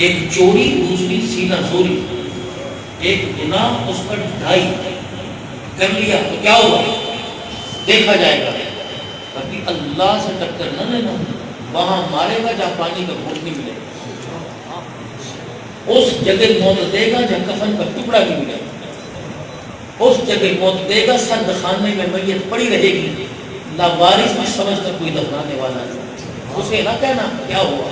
ایک چوری دوسری سینہ زوری، ایک گناہ اس پر ڈھائی کر لیا تو کیا ہوا دیکھا جائے گا. کبھی اللہ سے ٹکر نہ لینا، وہاں مارے گا جہاں پانی کا گھونٹ نہیں ملے گا، اس جگہ موت دے گا جہاں کفن کا ٹکڑا نہیں ملے گا، اس جگہ موت دے گا سرد خانے میں میت پڑی رہے گی، لاوارث بھی سمجھ کر کوئی دفنانے والا نہیں، اسے نہ کہنا کیا ہوا.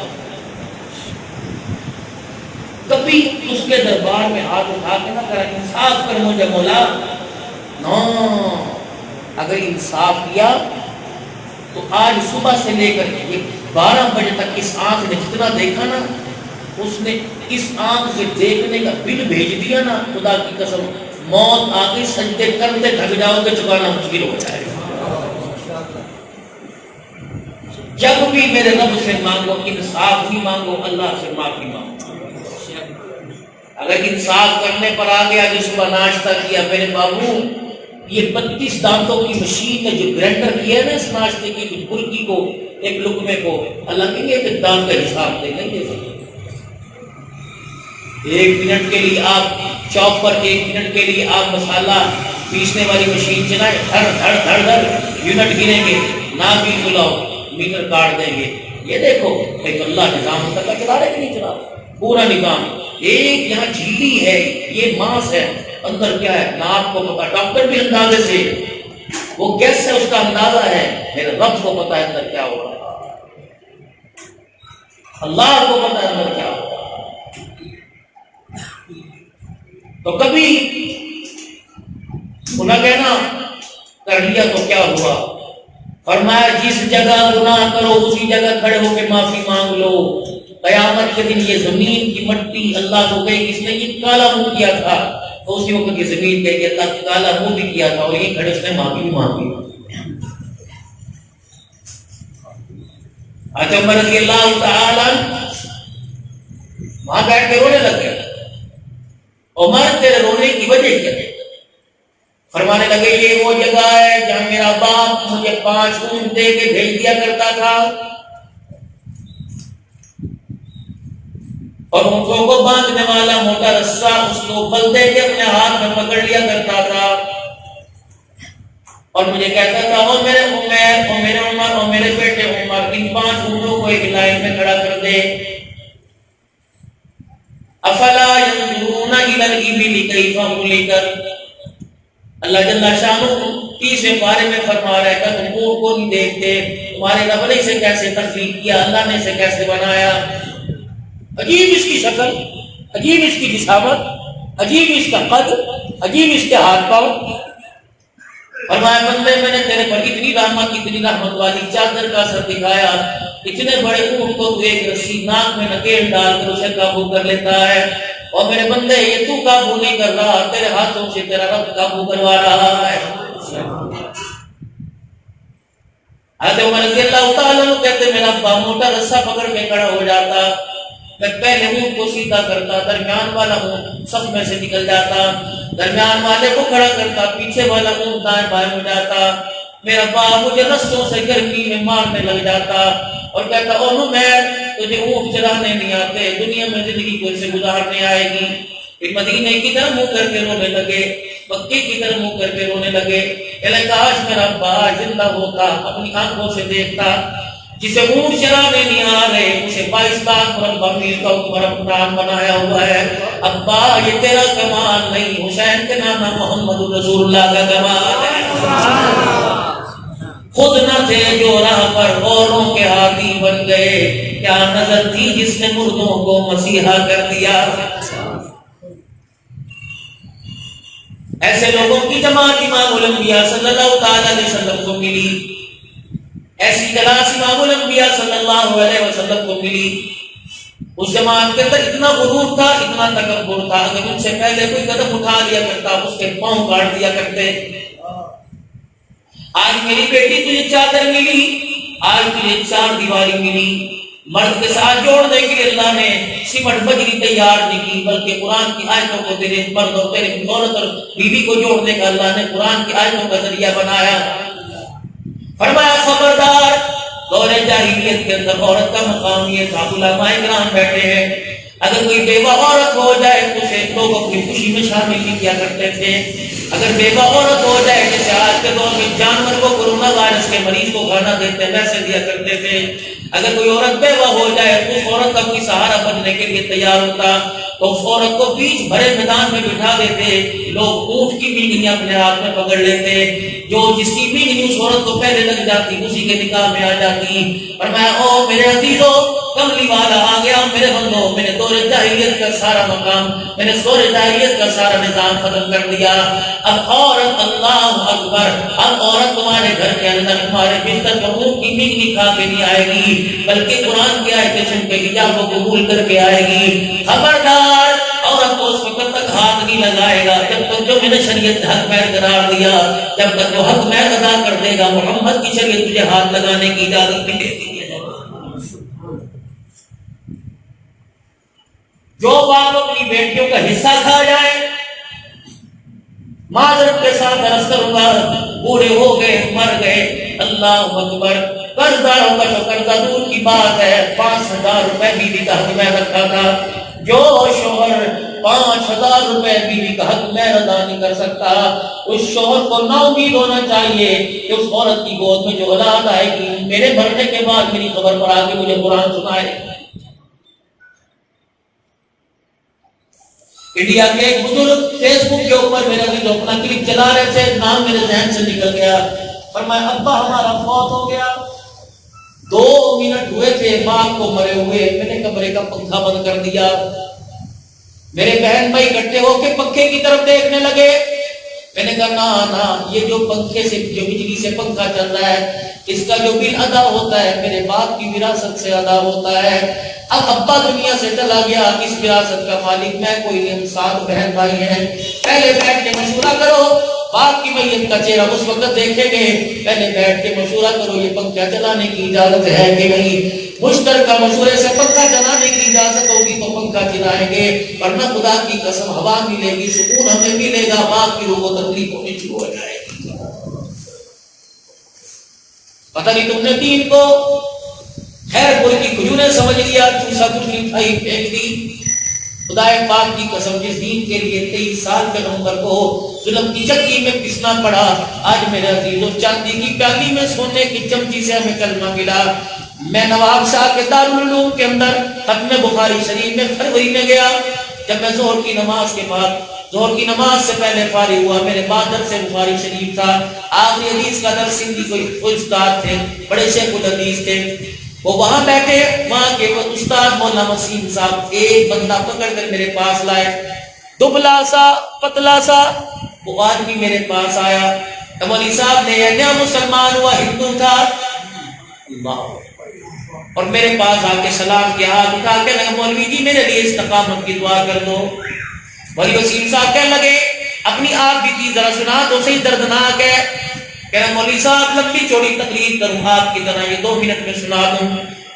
کبھی اس کے دربار میں ہاتھ اٹھا کے نہ کرا انصاف کر مجھے مولا، نو اگر انصاف کیا تو آج صبح سے لے کر یہ 12 بجے تک اس آنکھ نے جتنا دیکھا نا، اس نے اس آنکھ سے دیکھنے کا بل بھیج دیا نا، خدا کی قسم موت آ کے سجدے کرتے تھک جاؤ گے، چکانا مشکل ہو جائے گا. جب بھی میرے رب سے مانگو انصاف ہی مانگو، اللہ سے معافی مانگو. اگر انصاف کرنے پر آ گیا جو صبح ناشتہ کیا، میرے بابو یہ 32 دانتوں کی مشین نے جو گرینڈر کیا ہے نا اس ناشتے کی برکی کو ایک لقمے کو، اللہ کہیں گے کہ دان کا حساب دے نہیں دے سکتے. 1 منٹ کے لیے آپ چاپر، 1 منٹ کے لیے آپ مسالہ پیسنے والی مشین چلائیں، دھڑ دھڑ دھڑ دھڑ یونٹ گریں گے، نہ بھی بلاؤ میٹر کاٹ دیں گے. یہ دیکھو ایک اللہ نظام کا چلا رہے کہ نہیں چلا پورا نظام. ایک یہاں جھیلی ہے، یہ ماس ہے، اندر کیا ہے نہ آپ کو پتا، ڈاکٹر بھی اندازے سے وہ گیس سے اس کا اندازہ ہے، میرے رب کو پتا ہے اندر کیا ہو رہا ہے، اللہ کو پتا ہے اندر کیا ہو رہا ہے. تو کبھی انہیں کہنا کر لیا تو کیا ہوا، فرمایا جس جگہ گناہ کرو اسی جگہ کھڑے ہو کے معافی مانگ لو. قیامت کے دن یہ زمین کی مٹی اللہ کو کہے اس نے یہ کالا منہ کیا تھا، تو اسی وقت یہ زمین کہے اللہ کالا منہ بھی کیا تھا اور یہ کھڑے اس نے معافی بھی مانگی. عمر رضی اللہ تعالی وہاں بیٹھ کے رونے لگ گئے. عمر تیرے رونے کی وجہ کیا ہے؟ فرمانے لگے یہ وہ جگہ ہے جہاں میرا باپ مجھے 5 اونٹ دے کے بھیج دیا کرتا تھا اور اونٹوں کو باندھنے والا موٹا رسہ اس کو پھل دے کے اپنے ہاتھ میں پکڑ لیا کرتا تھا اور مجھے کہتا تھا او میرے عمر، او میرے عمر، او میرے بیٹے عمر، ان 5 اونٹوں کو ایک لائن میں کھڑا کر دے. افلا ينظرون الى الابل كيف خلقت. اللہ جل شانہ 30ویں پارے میں فرما رہا ہے کہ تم اونٹ کو نہیں دیکھتے، تمہارے رب نے اسے کیسے تخلیق کیا، اللہ نے اسے کیسے بنایا، عجیب اس کی شکل، عجیب اس کی جسامت، عجیب اس کا قد، عجیب اس کے ہاتھ پاؤں. فرمایا بندے میں نے تیرے پر اتنی رحمت والی چادر کا اثر دکھایا، اتنے بڑے اونٹ کو تو ایک رسی ناک میں نکیل ڈال کر اسے قابو کر لیتا ہے، اور میرے بندے یہ تو قابو نہیں کر رہا، تیرے ہاتھوں سے تیرا رب قابو کروا رہا ہے. حضرت عمر رضی اللہ تعالیٰ عنہ کہتے میرا ابا موٹا رسہ پکڑ کے کھڑا ہو جاتا، میں پہلے اونٹ کو سیدھا کرتا، درمیان والا اونٹ صف میں سے نکل جاتا، درمیان والے کو کھڑا کرتا، پیچھے والا اونٹ دائیں بائیں ہو جاتا. میرا باپ مجھے رسوں سے گرمی میں مارنے لگ جاتا اور کہتا او نمیر تجھے اونٹ چلانے نہیں آتے، دنیا میں زندگی کو سے گزارنے آئے گی. پھر مدینے کی طرف منہ کر کے رونے لگے، مکے کی طرف منہ کر کے رونے لگے. کاش میرا باپ زندہ ہوتا، اپنی آنکھوں سے دیکھتا جسے اونٹ چلانے نہیں آ رہے اسے 22 لاکھ مربع میل کا حکمران بنایا ہوا ہے. ابا یہ تیرا کمال نہیں، حسین کے نام محمد رسول اللہ کا کمال ہے. خود نہ تھے جو راہ پر اوروں کے ہاتھی بن گئے، کیا نظر تھی جس نے مردوں کو مسیحا کر دیا. ایسے لوگوں کی جماعت امام الانبیاء صلی اللہ تعالی علیہ وسلم کو ملی، ایسی کلاس امام الانبیاء صلی اللہ علیہ وسلم کو ملی. اس جماعت کے اندر اتنا غرور تھا، اتنا تکبر تھا، اگر ان سے پہلے کوئی قدم اٹھا لیا کرتا اس کے پاؤں کاٹ دیا کرتے. آج میری بیٹی تجھے چادر ملی، آج تجھے 4 دیواری ملی، مرد کے ساتھ جوڑنے کے لیے اللہ نے سمٹ بجری تیار نہیں کی، بلکہ قرآن کی آیتوں کو تیرے مرد اور تیرے عورت اور بیوی کو جوڑنے کا اللہ نے قرآن کی آیتوں کا ذریعہ بنایا. فرمایا خبردار، دور جاہلیت کے اندر عورت کا مقام یہ تھا، علماء کرام بیٹھے ہیں، اگر کوئی بیوہ عورت ہو جائے تو اسے لوگ اپنی خوشی میں شامل نہیں کیا کرتے تھے. اگر بیوہ عورت ہو جائے جیسے آج کے دور میں جانور کو کورونا وائرس کے مریض کو کھانا دیتے ہیں ویسے دیا کرتے تھے. اگر کوئی عورت بیوہ ہو جائے تو اس عورت کا کوئی سہارا بننے کے لیے تیار ہوتا تو اس عورت کو بیچ بھرے میدان میں بٹھا دیتے. لوگ اونٹ کی مینگنی اپنے ہاتھ میں پکڑ لیتے, جو جس کی مینگنی اس عورت کو پہلے لگ جاتی اسی کے نکاح میں آ جاتی. اور میں او میرے عزیزو کملی والا آ گیا میرے بندو, میں نے دور جاہلیت کا سارا مقام, میں نے دور جاہلیت کا سارا نظام ختم کر دیا. اب عورت اللہ اکبر, اب عورت تمہارے گھر کے اندر تمہارے بستر پر اونٹ کی مینگنی کھا کے نہیں آئے گی بلکہ قرآن کی آیتیں سن کے حجاب کو قبول کر کے آئے گی. خبردار عورت کو اس وقت تک ہاتھ نہیں لگائے گا جب تک جو میں نے شریعت حق محض قرار دیا, جب تک وہ حق محض ادا کر دے گا محمد کی شریعت تجھے ہاتھ لگانے کی اجازت نہیں دیتی ہے. جو باپ اپنی بیٹیوں کا حصہ کھا جائے, معذرت کے ساتھ عرض کروں گا, بوڑھے ہو گئے مر گئے, اللہ اکبر, قرض داروں کا تو قرضہ دور کی بات ہے, 5,000 روپے بیوی کا حق میں رکھا تھا. جو شوہر 5,000 روپے بیوی کا حق میں ادا نہیں کر سکتا اس شوہر کو نا امید ہونا چاہیے کہ اس عورت کی گود میں جو اولاد آئے گی میرے مرنے کے بعد میری خبر پر آ کے مجھے قرآن سنائے. انڈیا کے ایک بزرگ فیس بک کے اوپر میرا بھی جو اپنا کلپ چلا رہے تھے, نام میرے ذہن سے نکل گیا, فرمایا ابا ہمارا فوت ہو گیا, 2 منٹ ہوئے تھے باپ کو مرے ہوئے, میں نے کمرے کا پنکھا بند کر دیا. میرے بہن بھائی اکٹھے ہو کے پنکھے کی طرف دیکھنے لگے. میں نے کہا نا یہ جو پنکھے سے جو بجلی سے پنکھا چل رہا ہے اس کا جو بل ادا ہوتا ہے میرے باپ کی وراثت سے ادا ہوتا ہے. اب ابا دنیا سے چلا گیا, اس وراثت کا مالک میں کوئی نہیں, 7 بہن بھائی ہیں. پہلے بیٹھ کے مشورہ کرو, باپ کی میت کا چہرہ اس وقت دیکھیں گے, پہلے بیٹھ کے مشورہ کرو یہ پنکھا چلانے کی اجازت ہے کہ نہیں. مشترکہ مشورے سے پنکھا چلانے کی اجازت ہوگی تو پنکھا چلائیں گے, ورنہ خدا کی قسم ہوا ملے گی, سکون ہمیں ملے گا, باپ کی روح کو تکلیف ہونی شروع ہو جائے گی. پتہ نہیں تم نے دین کو خیر کوئی کی کھجوریں سمجھ لیا, چوسا کچھ کھائی پھینک دی. خدا پاک کی قسم جس دین کے لیے 23 سال کے عمر کو ظلم کی چکی میں پسنا پڑا, آج میرے عزیزوں چاندی کی پیالی میں سونے کی چمچی سے ہمیں کلمہ ملا. میں نواب شاہ کے دارالعلوم کے اندر ختم بخاری شریف میں فروری میں گیا. جب میں ظہر کی نماز کے بعد, ظہر کی نماز سے پہلے فارغ ہوا, میرے بعد درس بخاری شریف تھا, آخری حدیث کا درس سندھی کوئی استاد تھے, بڑے شیخ الحدیث تھے, وہ وہاں بیٹھے, وہاں کے استاد مولانا وسیم صاحب ایک بندہ پکڑ کر میرے پاس لائے, دبلا سا پتلا سا, وہ آدمی میرے پاس آیا. مولوی صاحب نے یہ نیا مسلمان ہوا, ہندو تھا, اور میرے پاس آ کے سلام کیا, ہاتھ اٹھا کے لگا مولوی جی میرے لیے استقامت کی دعا کر دو. مولوی وسیم صاحب کہنے لگے اپنی آپ بیتی ذرا سنا تو صحیح دردناک ہے. کہہ رہا مولوی صاحب لمبی چوڑی تقریر کروں آپ کی طرح, یہ 2 منٹ میں سنا دوں.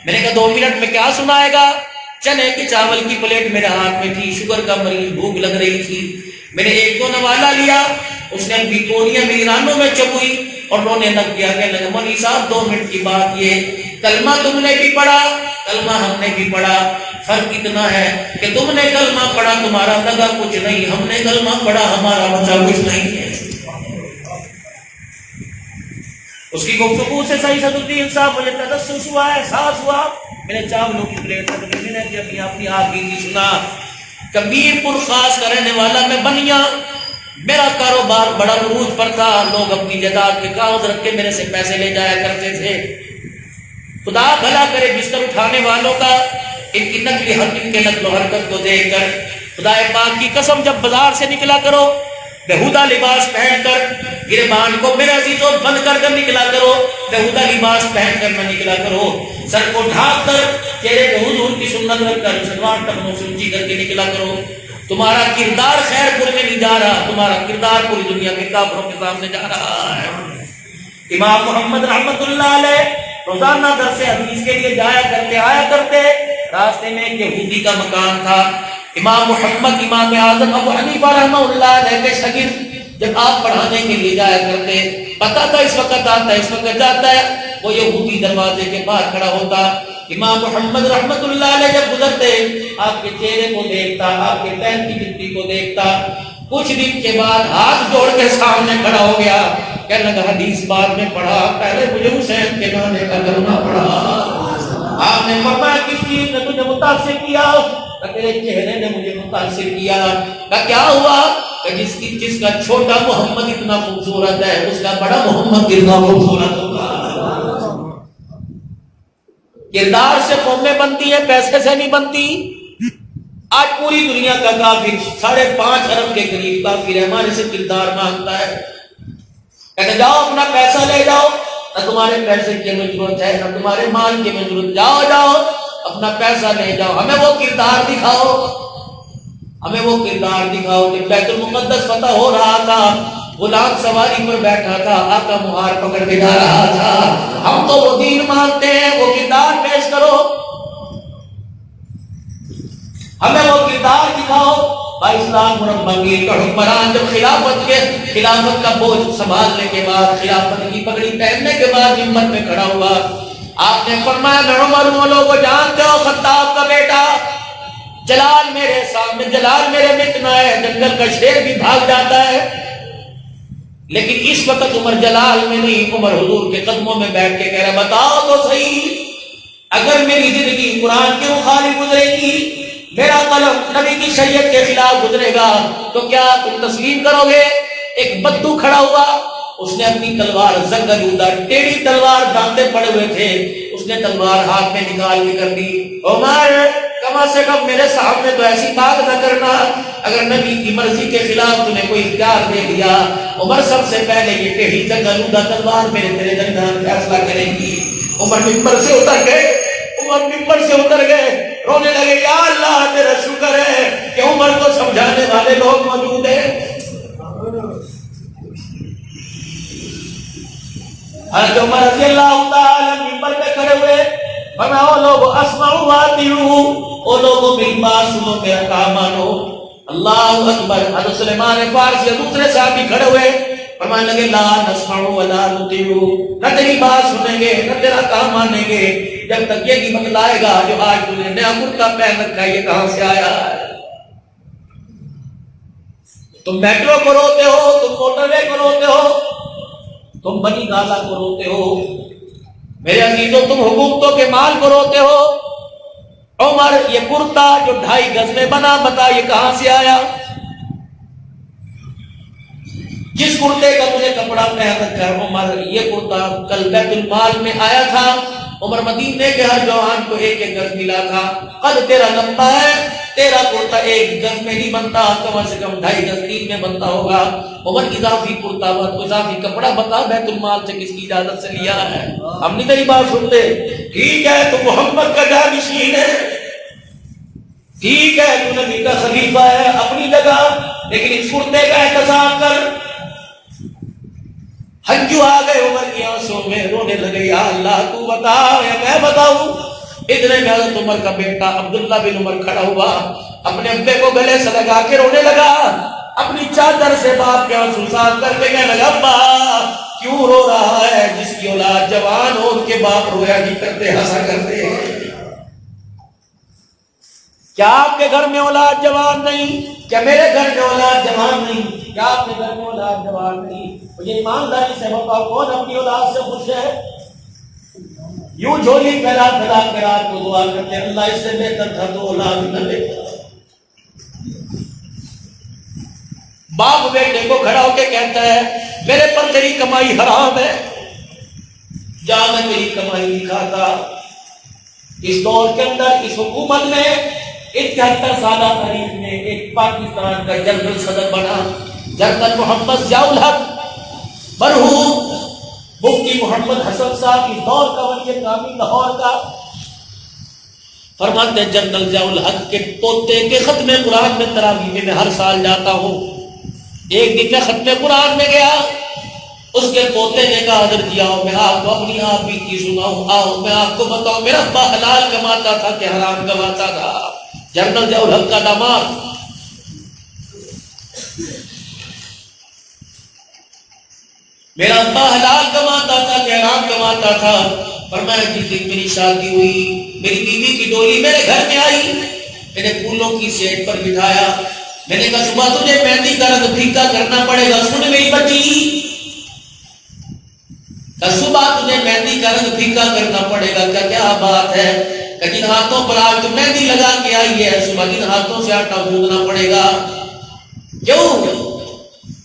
میں نے کہا 2 منٹ میں کیا سنائے گا؟ چنے کے چاول کی پلیٹ میرے ہاتھ میں تھی, شوگر کا مریض, بھوک لگ رہی تھی, میں نے 1-2 نوالا لیا, اس نے بھی گولیاں میری رانوں میں چبوئی اور رونے لگ گیا. کہنے لگا مولوی صاحب 2 منٹ کی بات یہ, کلمہ تم نے بھی پڑھا, کلمہ ہم نے بھی پڑھا, فرق اتنا ہے کہ تم نے کلمہ پڑھا تمہارا لگا کچھ نہیں, ہم نے کلمہ پڑھا ہمارا بچا کچھ نہیں ہے. اس کی گفتگو سے صحیح صدر الدین صاحب مجھے تجسس ہوا, احساس ہوا. میں نے چاولوں کی پلیٹ رکھ دی, میں نے اپنی آپ کی سنا. کبیر پور خاص کا رہنے والا میں بنیا, میرا کاروبار بڑا عروج پر تھا, لوگ اپنی جائیداد کے کاغذ رکھ کے میرے سے پیسے لے جایا کرتے تھے. خدا بھلا کرے بستر اٹھانے والوں کا, ان کی نقل و حرکت کو دیکھ کر خدا پاک کی قسم جب بازار سے نکلا کرو بہودہ لباس پہن کر, گریبان کو میرے عزیزوں بند کر نکلا کرو, بہودہ لباس پہن کر نہ نکلا کرو, سر کو ڈھانپ کر چہرے پہ حضور کی سنت رکھ کر سلوان ٹخنوں سے اونچی کر کے نکلا کرو. تمہارا کردار خیر پور میں نہیں جا رہا, تمہارا کردار پوری دنیا کے کافروں کے سامنے جا رہا ہے. امام محمد رحمت اللہ علیہ روزانہ درس حدیث کے لیے جایا کرتے آیا کرتے. راستے میں ایک یہودی کا مکان تھا. امام محمد امام اعظم ابو حنیفہ رحمہ اللہ علیہ کے شاگرد جب آپ پڑھانے کے لیے جایا کرتے, پتا تھا اس وقت آتا ہے اس وقت جاتا ہے, وہ یہودی دروازے کے باہر کھڑا ہوتا، امام محمد رحمت اللہ علیہ جب گزرتے آپ کے چہرے کو دیکھتا، آپ کے پیر کی مٹی کو دیکھتا، کچھ دن کے بعد ہاتھ جوڑ کے سامنے کھڑا ہو گیا، کہنے لگا حدیث بعد میں پڑھا، پہلے مجھے حسین کے نانے کا کلمہ پڑھا۔ آپ نے فرمایا کس چیز نے تجھے متاثر کیا؟ کہ تیرے چہرے نے مجھے متاثر کیا۔ کہ کیا ہوا؟ کہ جس کا چھوٹا محمد اتنا خوبصورت ہے، اس کا بڑا محمد کتنا خوبصورت ہوگا۔ کردار سے قومیں بنتی ہیں، پیسے سے نہیں بنتی۔ آج پوری دنیا کا کافر 5.5 ارب کے قریب کافر ہے، ہمارے سے کردار مانگتا ہے۔ کہتے جاؤ اپنا پیسہ لے جاؤ، نہ تمہارے پیسے کی ہمیں ضرورت ہے، نہ تمہارے مال کی ہمیں ضرورت، جاؤ اپنا پیسہ لے جاؤ، ہمیں وہ کردار دکھاؤ، ہمیں وہ کردار دکھاؤ۔ کہ بیت المقدس فتح ہو رہا تھا، غلام سواری پر بیٹھا تھا، آقا مہار پکڑ کے جا رہا تھا، ہم تو وہ دین مانتے ہیں، وہ کردار پیش کرو، ہمیں وہ کردار دکھاؤ۔ اسلام مربی کا حکمران جب خلافت کا بوجھ سنبھالنے کے بعد، خلافت کی پگڑی پہننے کے بعد ہمت میں کھڑا ہوا، آپ نے فرمایا میں عمر ہوں، لوگوں جانتے ہو خطاب کا بیٹا، جلال میرے سامنے، جلال میرے میں اتنا ہے جنگل کا شیر بھی بھاگ جاتا ہے، لیکن اس وقت عمر جلال میں نہیں، عمر حضور کے قدموں میں بیٹھ کے کہہ رہا بتاؤ تو صحیح، اگر میری زندگی قرآن کے مخالف گزرے گی، میرا قلم نبی کی شریعت کے خلاف گزرے گا، تو کیا تم تسلیم کرو گے؟ ایک بدو کھڑا ہوا، اس نے اپنی تلوار زنگل لودا، ٹیڑھی تلوار دانتے پڑے ہوئے تھے، اس نے تلوار ہاتھ میں نکال کے کر دی، عمر کم سے کم میرے سامنے تو ایسی بات نہ کرنا، اگر نبی کی مرضی کے خلاف تمہیں کوئی اختیار دے دیا، عمر سب سے پہلے یہ ٹیڑھی زنگل لودا تلوار میرے تیرے درمیان فیصلہ کرے گی۔ عمر ممبر سے اتر گئے، عمر ممبر سے اتر گئے، رونے لگے، یا اللہ تیرا شکر ہے کہ عمر کو سمجھانے والے لوگ موجود ہیں۔ حضرت عمر رضی اللہ تعالی ممبر پہ کھڑے ہوئے، فرمایا او لوگو اسمعوا واطیعوا، او لوگو میری بات سنو، میرا کام مانو، اللہ اکبر۔ حضرت سلیمان فارسی دوسرے صحابی کھڑے ہوئے، فرمانے لگے لا نسمع ولا نطیع، نہ تیری بات سنیں گے نہ تیرا کام مانیں گے جب تک یہ نہیں بتلائے گا جو آج تم نے نیا کرتا پہن رکھا ہے یہ کہاں سے آیا ہے۔ تم میٹرو کو روتے ہو، تم موٹر وے کو روتے ہو، تم بنی گالا کو روتے ہو، میرے عزیزوں تم حکومتوں کے مال کو روتے ہو۔ عمر یہ کرتا جو 2.5 گز میں بنا، بتا یہ کہاں سے آیا؟ جس کرتے کا تجھے کپڑا پہن رکھا ہے عمر، یہ کرتا کل بیت المال میں آیا تھا، عمر مدینے کے ہر جوان کو 1 گز ملا تھا، قد تیرا لمبا ہے، تیرا کرتا 1 گز میں نہیں بنتا، کم سے کم 2.5 گز 3 میں بنتا ہوگا۔ عمر اضافی کرتا اضافی کپڑا بتا بیت المال سے کس کی اجازت سے لیا ہے؟ ہم نہیں تیری بات سنتے، ٹھیک ہے تو محمد کا جانشین ہے، ٹھیک ہے تو نبی کا خلیفہ ہے اپنی جگہ، لیکن اس کرتے کا احتساب کر۔ ہنجو آ گئے عمر کی آنسوں میں، رونے لگے، یا اللہ تو بتا یا میں بتاؤں؟ اتنے میں حضرت عمر کا بیٹا عبداللہ بن عمر کھڑا ہوا، اپنے ابے کو گلے سے لگا کے رونے لگا، اپنی چادر سے باپ کے آنسو صاف کر کے کہنے لگا ابا کیوں رو رہا ہے؟ جس کی اولاد جوان ہو ان کے باپ رویا نہیں کرتے، ہنسا کرتے ہیں۔ کیا آپ کے گھر میں اولاد جوان نہیں؟ کیا میرے گھر میں اولاد جوان نہیں؟ کیا آپ کے گھر میں اولاد جوان نہیں؟ مجھے ایمانداری سے بتاؤ کون اپنی اولاد سے خوش ہے؟ یوں جھولی پھیلا پھیلا کے رات کو دعا کرتے اللہ اس سے بہتر تھا تو اولاد نہ دیتا۔ باپ بیٹے کو کھڑا ہو کے کہتا ہے میرے پر تیری کمائی حرام ہے، جا میں تیری کمائی نہیں کھاتا۔ اس دور کے اندر اس حکومت میں 71 سالہ تاریخ میں ایک پاکستان کا جنرل صدر بنا جنرل محمد ضیاء الحق مرحوم مفتی محمد حسن صاحب، اس دور کا ولی نامی لاہور کا، فرماتے ہیں جنرل ضیاء الحق کے پوتے کے ختم قرآن میں تراویح میں ہر سال جاتا ہوں۔ ایک دن میں ختم قرآن میں گیا، اس کے پوتے نے کہا حضرت جی آؤ میں آپ کو اپنی آپ بیتی سناؤں، آؤ میں آپ کو بتاؤں میرا ابا حلال کماتا تھا کہ حرام کماتا تھا۔ جنرل ضیاء الحق کا داماد میرا ابا حلال کماتا تھا کہ حرام کماتا تھا؟ فرمایا جس دن میری شادی ہوئی، میری بیوی کی ڈولی میرے گھر میں آئی، میں نے پھولوں کی سیٹ پر بٹھایا، میں نے کہا صبح تجھے مہندی کا رنگ پھیکا کرنا پڑے گا، سن میری بچی، صبح تجھے مہندی کا رنگ پھیکا کرنا پڑے گا، کیا بات ہے؟ کہ جن ہاتھوں پر آج تو مہندی لگا کے آئی ہے، صبح جن ہاتھوں سے آٹا گوندنا پڑے گا۔ کیوں؟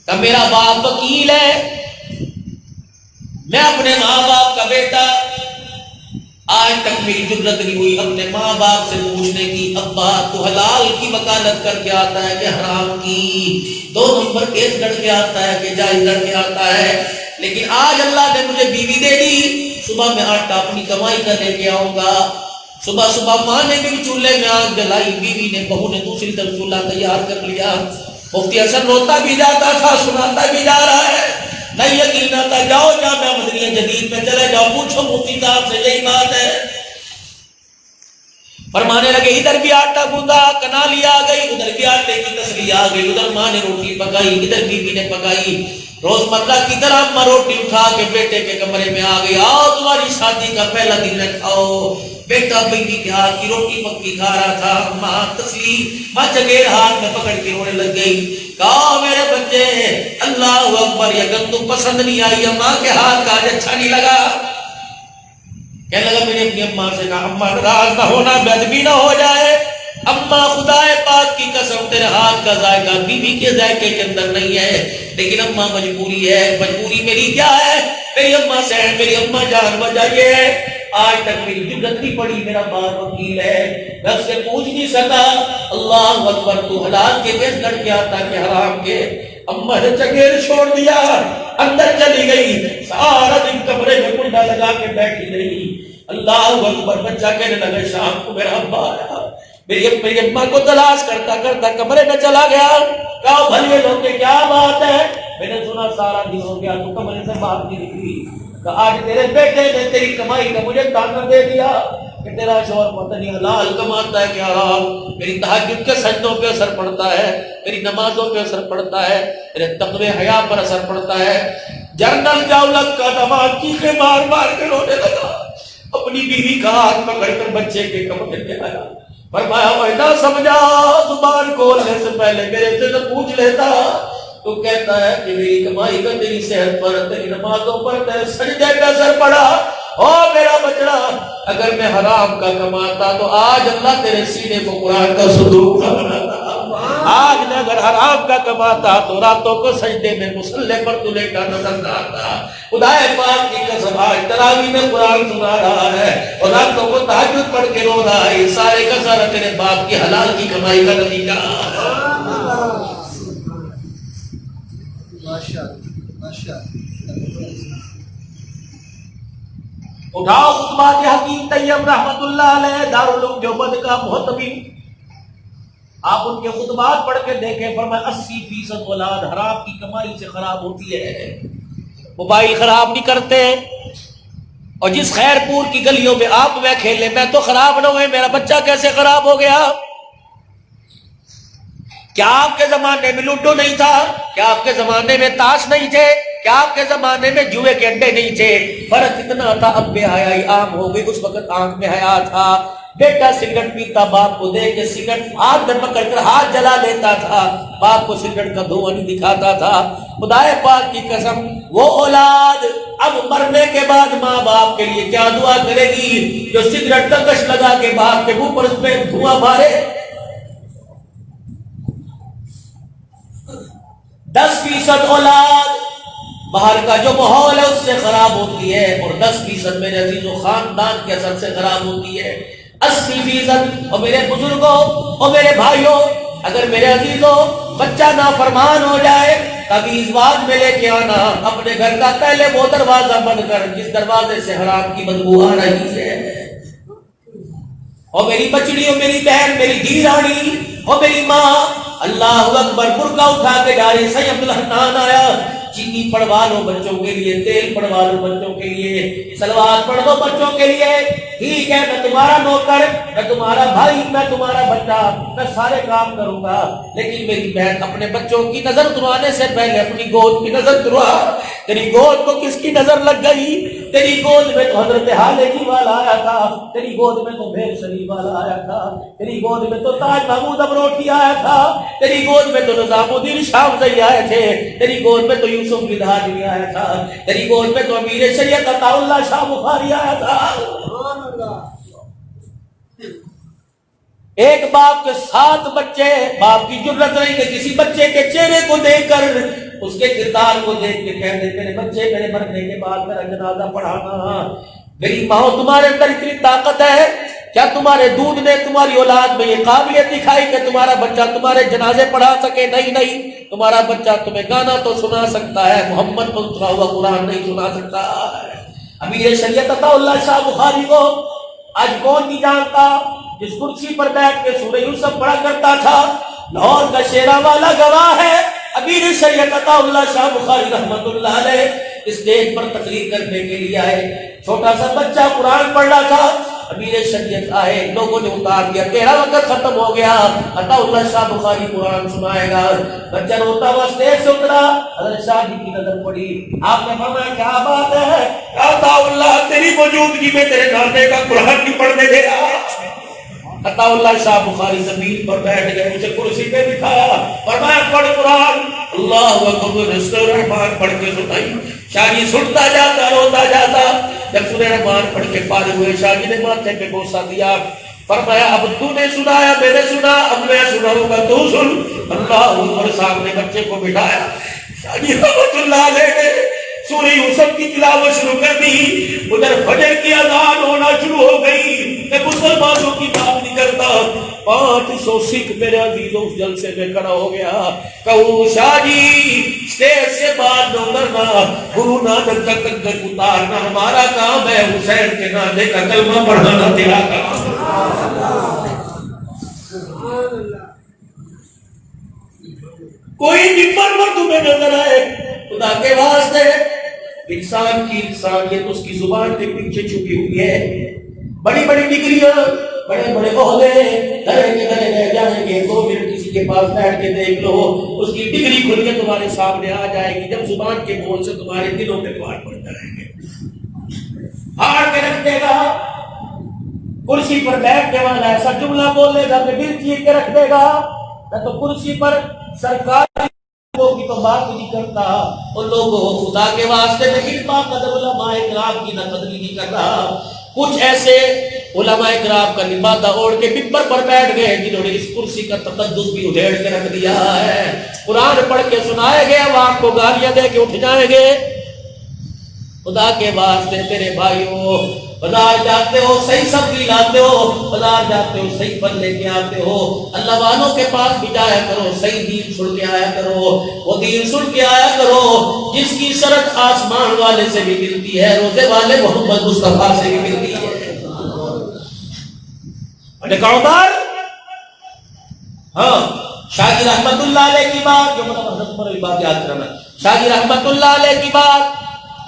کہ میرا باپ وکیل ہے، میں اپنے ماں باپ کا بیٹا، آج تک میری جرت نہیں ہوئی اپنے ماں باپ سے پوچھنے کی، ابا تو حلال کی وکالت کر کے آتا ہے کہ حرام کی؟ 2 نمبر کیس لڑ کے آتا ہے کہ جائز لڑ کے آتا ہے؟ لیکن آج اللہ نے مجھے بیوی دے دی، صبح میں آٹا اپنی کمائی کا لے کے آؤں گا۔ صبح صبح ماں نے بھی چولہے میں آگ جلائی، بیوی نے، بہو نے دوسری طرف چولہا تیار کر لیا۔ مفتی حسن روتا بھی جاتا تھا، سناتا بھی جا رہا ہے، نہیں یقین آتا، جاؤ جامعہ مدنیہ جدید میں چلے جاؤ، پوچھو مفتی صاحب سے، یہی بات ہے۔ فرمانے لگے ادھر بھی آٹا گوندا، کنالی آ گئی، ادھر بھی آٹے کی تسلی آ گئی، ادھر ماں نے روٹی پکائی، ادھر بیوی نے پکائی۔ روزمرہ کی طرح اما روٹی اٹھا کے بیٹے کے کمرے میں آ گئی، آؤ تمہاری شادی کا پہلا دن ہے، کھاؤ۔ بیٹا بیوی کے ہاتھ کی روٹی پکی کھا رہا تھا، ماں تسلی، ماں چگیر ہاتھ میں پکڑ کے رونے لگ گئی، کہا میرے بچے اللہ اکبر، یہ گندم پسند نہیں آئی، ماں کے ہاتھ کا آج اچھا نہیں لگا۔ کہنے لگا میں نے اپنی اماں سے کہا اماں ناراض نہ ہونا، بے ادبی نہ ہو جائے، اماں خدا پاک کی قسم تیرے ہاتھ کا ذائقہ بیوی کے ذائقے کے اندر نہیں ہے، لیکن اماں مجبوری ہے۔ مجبوری میری کیا ہے؟ میری اماں سے ہے، میری اماں جان بجائیے، آج تک میری جرت نہیں پڑی، میرا باپ وکیل ہے، میں اس سے پوچھ نہیں سکا، اللہ اکبر، تو حلال کے کیس لڑ کے آتا کہ حرام کے؟ اماں نے چگیر چھوڑ دیا، اندر چلی گئی، سارا دن کمرے میں کنڈا لگا کے بیٹھی رہی۔ اللہ اکبر، بچہ کہنے لگا شام کو میرا ابا آیا، میری اماں کو تلاش کرتا کرتا کمرے میں چلا گیا، کہا بھلے لوگ کیا بات ہے؟ میں نے سنا سارا دن ہو گیا تو کمرے سے باہر نہیں نکلی، کہ آج تیرے بیٹے نے تیری کمائی کا مجھے تانا دے دیا کہ تیرا شوہر پتہ نہیں حلال کماتا ہے کہ حرام۔ میری تہجد کے سجدوں پہ اثر پڑتا ہے، میری نمازوں پہ اثر پڑتا ہے، میرے تقوی حیا پر اثر پڑتا ہے۔ جنرل جاولت کا دماغ چیخے مار مار کے رونے لگا، اپنی بیوی کا ہاتھ پکڑ کر بچے کے کمرے میں آیا، فرمایا میں نہ سمجھا، زبان کھولنے سے پہلے میرے سے پوچھ لیتا، تو کہتا ہے کہ میری کمائی کا تیری صحت پر، تیری نمازوں پر، تیرے سجدے پہ اثر پڑا۔ او میرا بچڑا، اگر میں حرام کا کماتا تو آج اللہ تیرے سینے کو قرآن کا صدور کا بناتا، آج میں اگر حرام کا کماتا تو راتوں کو سجدے میں مصلی پر تو لیٹا نظر آتا۔ خدا پاک کی قسم، آج تراویح میں قرآن سنا رہا ہے اور راتوں کو تہجد پڑھ کے رو رہا ہے، سارے کا سارا تیرے باپ کی حلال کی کمائی کا نتیجہ۔ اٹھاؤ خطبات حکیم طیب رحمت اللہ علیہ دارالعلوم دیوبند کا محتمی، آپ ان کے خطبات پڑھ کے دیکھیں، فرمایا 80% اولاد حرام کی کمائی سے خراب ہوتی ہے۔ موبائل خراب نہیں کرتے، اور جس خیر پور کی گلیوں میں آپ میں کھیلے، میں تو خراب نہ ہوئے، میرا بچہ کیسے خراب ہو گیا؟ کیا آپ کے زمانے میں لوڈو نہیں تھا؟ کیا آپ کے زمانے میں تاش نہیں تھے؟ کیا آپ کے زمانے میں جوئے کے اڈے نہیں تھے؟ فرق اتنا تھا، اب بے حیائی عام ہو گئی، اس وقت آنکھ میں حیا تھا۔ بیٹا سگریٹ پیتا، باپ کو دے کے سگریٹ ہاتھ میں پکڑ کر ہاتھ جلا لیتا تھا، باپ کو سگریٹ کا دھواں نہیں دکھاتا تھا۔ خدا پاک کی قسم، وہ اولاد اب مرنے کے بعد ماں باپ کے لیے کیا دعا کرے گی جو سگریٹ کا کش لگا کے باپ کے منہ پر اس پہ دھواں مارے؟ 10% اولاد باہر کا جو ماحول ہے اس سے خراب ہوتی ہے، اور 10% میرے عزیزوں خاندان کے اثر سے خراب ہوتی ہے۔ 80%، اور میرے بزرگوں اور میرے بھائیوں، اگر میرے عزیزوں بچہ نافرمان ہو جائے، کبھی اس بات میں لے کے آنا اپنے گھر کا پہلے وہ دروازہ بند کر جس دروازے سے حرام کی بدبو آ رہی ہے۔ اور میری بچڑی، اور میری بہن، میری دھی رانی، اور میری ماں، اللہ اکبر، برقع اٹھا کے ڈالے، سید عبدالحنان آیا، چینی پڑوا لو بچوں کے لیے، تیل پڑوا لو بچوں کے لیے، سلوات پڑھ دو بچوں کے لیے، ٹھیک ہے میں تمہارا نوکر، میں تمہارا بھائی، میں تمہارا بچہ، میں سارے کام کروں گا، لیکن میری بہن اپنے بچوں کی نظر دھروانے سے پہلے اپنی گود کی نظر دھروا۔ تیری گود کو کس کی نظر لگ گئی؟ تیری گود میں تو حضرت حالے جی والا آیا تھا، تیری گود میں تو بھیر شریف والا آیا تھا، تیری گود میں تو تاج محمود ابروٹی آیا تھا، تیری گود میں تو نظام الدین شامزئی آئے تھے، تیری گود میں تو یوسف بدھاجوی آیا تھا، تیری گود میں تو امیر شریعت عطا اللہ شاہ بخاری آیا تھا۔ ایک باپ کے 7 بچے، باپ کی جرت نہیں کہ کسی بچے کے چہرے کو دیکھ کر، اس کے کردار کو دیکھ کے کہتے میرے بچے میرے مرنے کے بعد میرا جنازہ پڑھانا۔ میری ماں تمہارے اندر اتنی طاقت ہے، کیا تمہارے دودھ نے تمہاری اولاد میں یہ قابلیت دکھائی کہ تمہارا بچہ تمہارے جنازے پڑھا سکے؟ نہیں نہیں، تمہارا بچہ تمہیں گانا تو سنا سکتا ہے، محمد کو اترا ہوا قرآن نہیں سنا سکتا ہے۔ امیر شریعت عطا اللہ شاہ بخاری کو آج کون نہیں جانتا؟ جس کرسی پر بیٹھ کے سورہ یوسف پڑھا کرتا تھا، لاہور کا شیرا والا گواہ ہے۔ امیر شریعت عطا اللہ شاہ بخاری رحمت اللہ علیہ اسٹیج پر تقریر کرنے کے لیے آئے، چھوٹا سا بچہ قرآن پڑھ رہا تھا، امیر شریعت آئے، لوگوں نے اتار دیا، تیرا وقت ختم ہو گیا، عطا اللہ شاہ بخاری قرآن سنائے گا۔ بچہ روتا ہوا اسٹیج سے اترا، حضرت شاہ جی کی نظر پڑی، آپ نے فرمایا کیا بات ہے عطا اللہ، تیری موجودگی میں تیرے نانے کا قرآن نہیں پڑھنے دے رہا۔ عطا اللہ شاہ بخاری زمین پر بیٹھ گئے، اسے کرسی پہ بٹھایا، فرمایا پڑھ قرآن، اللہ اکبر، الرحمن پڑھ کے سنائی۔ شاہ جی سنتا جاتا، روتا جاتا، جب سورہ رحمان پڑھ کے فارغ ہوئے، شاہ جی نے ماتھے پہ بوسہ دیا، فرمایا اب تو نے سنایا، میں نے سنا، اب میں سناؤں گا، تو سن۔ اللہ اکبر، سامنے بچے کو بٹھایا، شاہ جی رحمت اللہ علیہ نے سورہ یوسف کی تلاوت شروع کر دی، ادھر فجر کی اذان ہونا شروع ہو گئی۔ میں مسلمانوں کی بات نہیں کرتا، 500 سکھ میرے عزیزوں اس جلسے میں کھڑا ہو گیا، کہوں شاہ جی اسٹیج سے بات نہ اترنا، گرو نانک کا کنگن اتارنا ہمارا کام ہے، حسین کے نانے کا کلمہ پڑھانا تیرا کام ہے۔ کوئی ممبر پر تمہیں نظر آئے، خدا کے واسطے انسان کی انسانیت اس کی زبان کے پیچھے چھپی ہوئی ہے۔ بڑی بڑی ڈگریاں، بڑے بڑے عہدے دھرے کے دھرے رہ جائیں گے، 2 منٹ کسی کے پاس بیٹھ کے دیکھ لو، اس کی ڈگری کھل کے تمہارے سامنے آ جائے گی، جب زبان کے بول سے تمہارے دلوں پہ وار پڑ جائیں گے۔ ہاڑ کے رکھ دے گا، کرسی پر بیٹھنے والا ایسا جملہ بولے گا کہ دل چیر کے رکھ دے گا۔ میں تو کرسی پر سرکاری لوگوں کی تو بات نہیں کرتا، ان لوگوں خدا کے واسطے میں علماء قدر علماء اکرام کی نقد نہیں کر رہا۔ کچھ ایسے علماء اکرام کا لبادہ اوڑھ کے ممبر پر بیٹھ گئے جنہوں نے اس کرسی کا تقدس بھی ادھیڑ کے رکھ دیا ہے۔ قرآن پڑھ کے سنائے گے، عوام کو گالیاں دے کے اٹھ جائیں گے۔ خدا کے واسطے میرے بھائیوں، بازار جاتے ہو صحیح سبزی لاتے ہو، بازار جاتے ہو صحیح پھل لے کے آتے ہو، اللہ والوں کے پاس بھی جایا کرو، صحیح دین سن کے آیا کرو، وہ دین سن کے آیا کرو جس کی شرط آسمان والے سے بھی ملتی ہے، روزے والے محمد مصطفیٰ سے بھی ملتی ہے۔ عمر ہاں شاہ جی رحمت اللہ علیہ کی بات، جو مطلب حضرت عمر کی بات یاد کرنا، شاہ جی رحمت اللہ علیہ کی بات،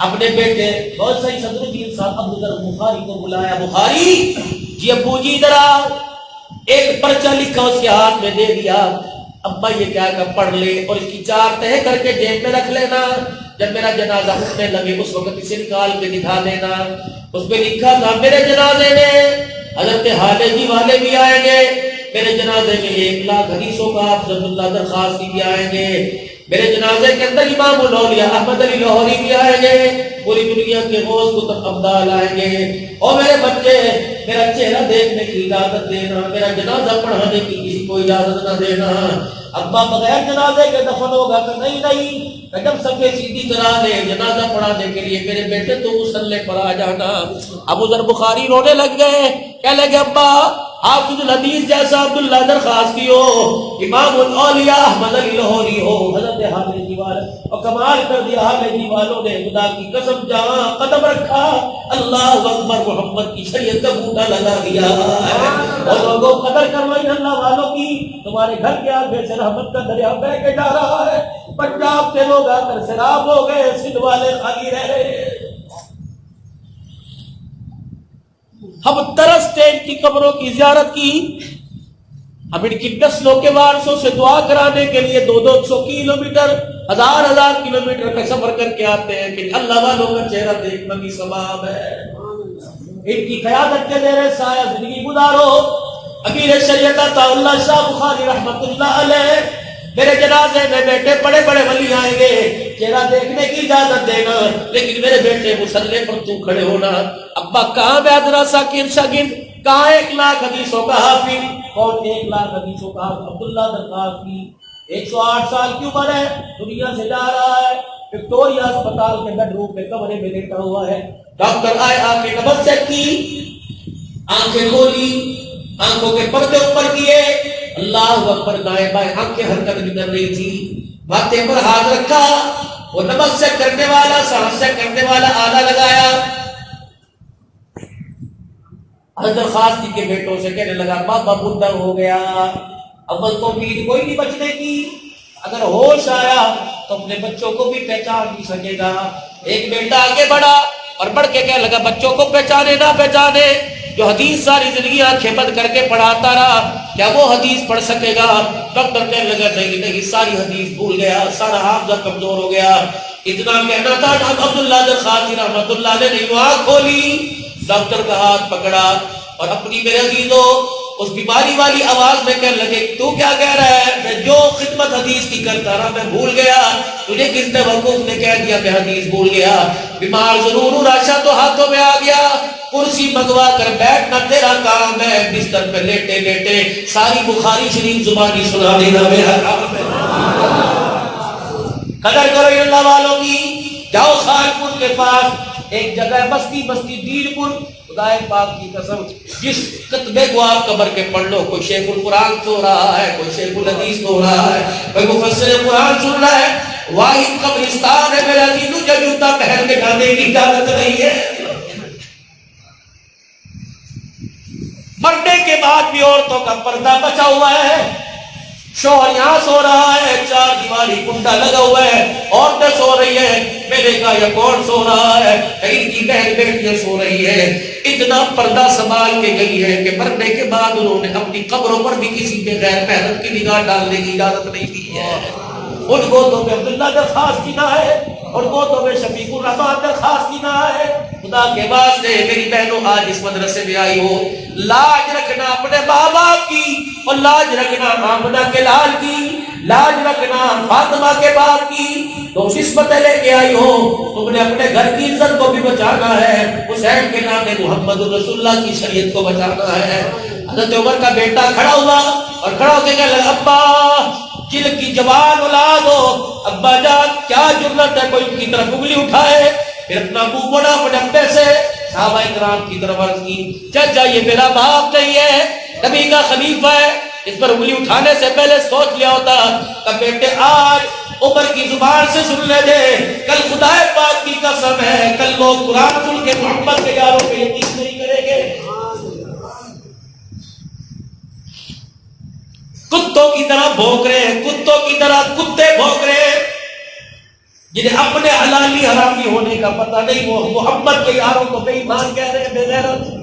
اپنے بیٹے بہت صحیح صدر الدین صاحب ابو ذر بخاری کو بلایا، بخاری جی ابو جی ذرا ایک پرچہ لکھا اس کے ہاتھ میں دے دیا، ابا یہ کیا کہ پڑھ لے اور اس کی 4 تہہ کر کے جیب میں رکھ لینا، جب میرا جنازہ اٹھنے لگے اس وقت اسے نکال کے دکھا دینا۔ اس پہ لکھا تھا میرے جنازے میں حضرت حالے جی والے بھی آئیں گے، میرے جنازے میں 1 لاکھ حدیثوں کا حافظ اللہ درخواست بھی آئیں گے، میرے جنازے کے اندر امام الاولیاء احمد علی لاہوری بھی آئیں گے، پوری دنیا کے غوث کتب ابدال آئیں گے، اور میرے بچے میرا چہرہ دیکھنے کی اجازت دینا، میرا جنازہ پڑھانے کی کسی کو اجازت نہ دینا۔ ابا بغیر جنازے کے دفن ہوگا کہ نہیں نہیں، جب صفے سیدھی کرا لے جنازہ پڑھانے کے لیے میرے بیٹے تو مصلی پر آ جانا۔ ابو ذر بخاری رونے لگ گئے، کہنے لگے ابا حافظ الحدیث جیسا عبداللہ درخواستی ہو، امام الاولیاء احمد علی لاہوری ہو، حضرت حامد دیوال، اور کمال کر دیا حامد دیوالوں نے خدا کی قسم جہاں قدم رکھا اللہ اکبر محمد کی شریعت کا بوٹا لگا دیا ہے۔ اور لوگوں قدر کرو ان اللہ والوں کی، تمہارے گھر کے آگے سے رحمت کا دریا بہ کے جا رہا ہے، پنجاب کے لوگ آ کر سیراب ہو گئے، سندھ والے خالی رہ رہے ہیں۔ ہم ترستے ان کی قبروں کی زیارت کی، ہم ان کی نسلوں کے وارثوں سے دعا کرانے کے لیے 200 کلومیٹر 1000 کلومیٹر کا سفر کر کے آتے ہیں کہ اللہ والوں کا چہرہ دیکھنا بھی ثواب ہے۔ ان کی قیادت کے زیر سایہ زندگی گزارو۔ امیر شریعت عطا اللہ شاہ بخاری رحمت اللہ علیہ، میرے جنازے میں بیٹے بڑے بڑے ولی آئیں گے، چہرہ دیکھنے کی اجازت دینا، لیکن میرے بیٹے مصلی پر تو کھڑے ہونا۔ ابا کہاں بیادرا ساکر شاگرد، کہاں 1 لاکھ حدیثوں کا حافظ، کون 1 لاکھ حدیثوں کا حافظ؟ عبداللہ درخواستی 108 سال کی عمر ہے، دنیا سے جا رہا ہے، وکٹوریا اسپتال کے بیڈ روم میں کمرے میں لیٹا ہوا ہے۔ ڈاکٹر آئے، آپ نے نبض چیک کی، آنکھیں کھولی، آنکھوں کے پردے اوپر کیے، اللہ اکبر، دائیں بائیں آنکھیں حرکت نہیں کر رہی تھی، ماتھے پر ہاتھ رکھا، وہ نبض چیک کرنے والا، سانس چیک کرنے والا آلہ لگایا۔ حضرت خاصی کے بیٹوں سے کہنے لگا بابا بڈھا ہو گیا، اول تو امید کوئی نہیں بچنے کی، اگر ہوش آیا تو اپنے بچوں کو بھی پہچان نہیں سکے گا۔ ایک بیٹا آگے بڑھا اور بڑھ کے کہنے لگا بچوں کو پہچانے نہ پہچانے، جو حدیث ساری زندگی آنکھیں بند کر کے پڑھاتا رہا کیا وہ حدیث پڑھ سکے گا؟ ڈاکٹر کہنے لگا نہیں، ساری حدیث بھول گیا، سارا حافظہ کمزور ہو گیا۔ اتنا کہنا تھا، عبداللہ درخواستی رحمت اللہ نے نہیں آنکھ کھولی، ڈاکٹر کا ہاتھ پکڑا اور اپنی میرے عزیزوں اس بیماری والی آواز میں کہنے لگے تو کیا کہہ رہا ہے؟ میں جو خدمت حدیث کی کرتا رہا میں بھول گیا، تجھے کس نے وقوف نے کہہ دیا میں حدیث بھول گیا؟ بیمار ضرور ہوں، راشا تو ہاتھوں میں آ گیا، کرسی منگوا کر بیٹھنا تیرا کام ہے، بستر پہ لیٹے لیٹے ساری بخاری شریف زبانی سنا دینا میرا کام ہے۔ قدر کرو اللہ والوں کی۔ جاؤ خانپور کے پاس ایک جگہ بستی دین پور، خدا پاک کی قسم جس خطبے کو آپ قبر کے پڑھ لو، کوئی شیخ القرآن سو رہا ہے، کوئی شیخ الحدیث سو رہا ہے، کوئی مفسر قرآن سن رہا ہے، واحد قبرستان ہے میرا دین، تجھے جوتا پہن کے جانے کی اجازت نہیں ہے۔ مرنے کے بعد بھی عورتوں کا پردہ بچا ہوا ہے، شوہر یہاں سو رہا ہے، 4 دیواری کنڈا لگا ہوا ہے، عورتیں سو رہی ہیں، میرے کا یہ کون سو رہا ہے؟ ان کی بہن بیٹیاں سو رہی ہیں۔ اتنا پردہ سنبھال کے گئی ہے کہ مرنے کے بعد انہوں نے اپنی قبروں پر بھی کسی کے غیر محرم کی نگاہ ڈالنے کی اجازت نہیں دی ہے۔ ان گوتوں میں عبداللہ درخواستی نہ ہے، اور گوتوں میں شفیق الرحمان درخواستی نہ ہے۔ خدا کے واسطے میری بہنوں آج اس مدرسے میں آئی ہو، لاج رکھنا اپنے ماں باپ کی، اور لاج رکھنا آمنہ کے لال کی، لاج رکھنا فاطمہ کے باپ کی۔ تو عصمتیں لے کے آئی ہو، تم نے اپنے گھر کی عزت کو بھی بچانا ہے، حسین کے نام محمد رسول اللہ کی شریعت کو بچانا ہے۔ حضرت عمر کا بیٹا کھڑا ہوا اور کھڑا ہو کے کہنے لگا ابا چل کی جوان اولاد ہو، ابا جان کیا جرت ہے کوئی ان کی طرف انگلی اٹھائے؟ پھر اپنا منہ موڑا اپنے ابے سے، صحابہ کرام کی طرف عرض کی چچا یہ میرا باپ نہیں ہے، نبی کا خلیفہ ہے، اس پر انگلی اٹھانے سے پہلے سوچ لیا ہوتا کہ بیٹے آج عمر کی زبان سے سن لے دے، کل خدا پاک کی قسم ہے کل لوگ قرآن سن کے محمد کے یاروں پہ یقین نہیں کریں گے۔ کتوں کی طرح بھونک رہے ہیں، کتوں کی طرح کتے بھونک رہے ہیں، جنہیں اپنے حلالی حرامی ہونے کا پتہ نہیں، وہ محمد کے یاروں کو بے ایمان کہہ رہے ہیں، بے غیرت۔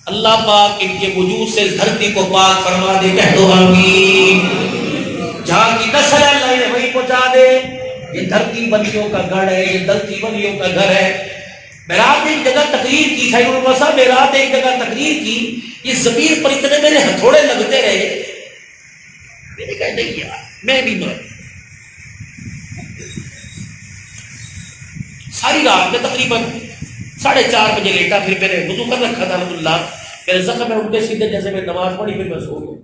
اللہ پاک ان کے وجود سے دھرتی کو پاک فرما دے، کہہ دو آمین۔ جہاں کی نسل ہے اللہ انہیں وہیں پہنچا دے۔ یہ دھرتی ولیوں کا گھر ہے، یہ دھرتی ولیوں کا گھر ہے۔ میں رات ایک جگہ تقریر کی، خیر المسا میں رات ایک جگہ تقریر کی، یہ زمین پر اتنے میرے ہتھوڑے لگتے رہے، میں نے کہا نہیں یار میں بھی مر۔ ساری رات میں تقریباً 4:30 بجے لیٹا، پھر میں نے وضو کر رکھا تھا الحمدللہ، میرے زخم میں الٹے سیدھے جیسے میں نماز پڑھی پھر میں سو گیا۔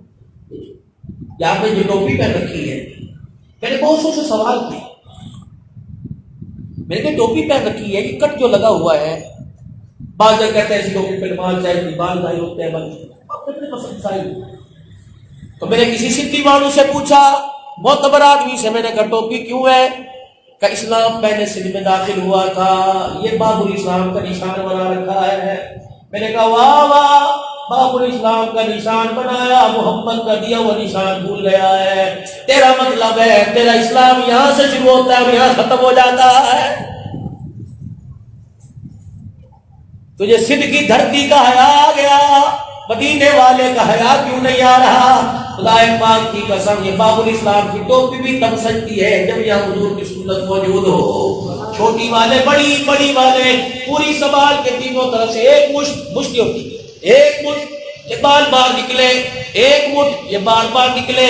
یہاں میں جو ٹوپی پہن رکھی ہے، میں نے بہت سو سے سوال کیا، میں نے ٹوپی پہن رکھی ہے، یہ کٹ جو لگا ہوا ہے بعض لوگ کہتے ہیں اسی کو پھر مال چاہیے، بال ظاہر ہوتے ہیں، اپنے پسند ظاہر. تو میں نے کسی سدھی والوں سے پوچھا، معتبر آدمی سے، میں نے کہا ٹوپی کیوں ہے؟ کہ اسلام پہلے سندھ میں داخل ہوا تھا، یہ باب الاسلام کا نشان بنا رکھا ہے. میں نے کہا واہ واہ، باب الاسلام کا نشان بنایا، محمد کا دیا وہ نشان بھول گیا ہے. تیرا مطلب ہے تیرا اسلام یہاں سے شروع ہوتا ہے اور یہاں ختم ہو جاتا ہے. تجھے سندھ کی دھرتی کا حیا آ گیا، مدینے والے کا حیا کیوں نہیں آ رہا؟ خدا پاک کی قسم، یہ باب الاسلام کی ٹوپی بھی تب سجتی ہے جب یہاں حضور کی سنت موجود ہو. چھوٹی والے، بڑی بڑی والے، پوری سوال کے تینوں طرف سے ایک مشت ہوتی ہے، ایک مشت یہ بار بار نکلے، ایک مٹھ یہ بار بار نکلے،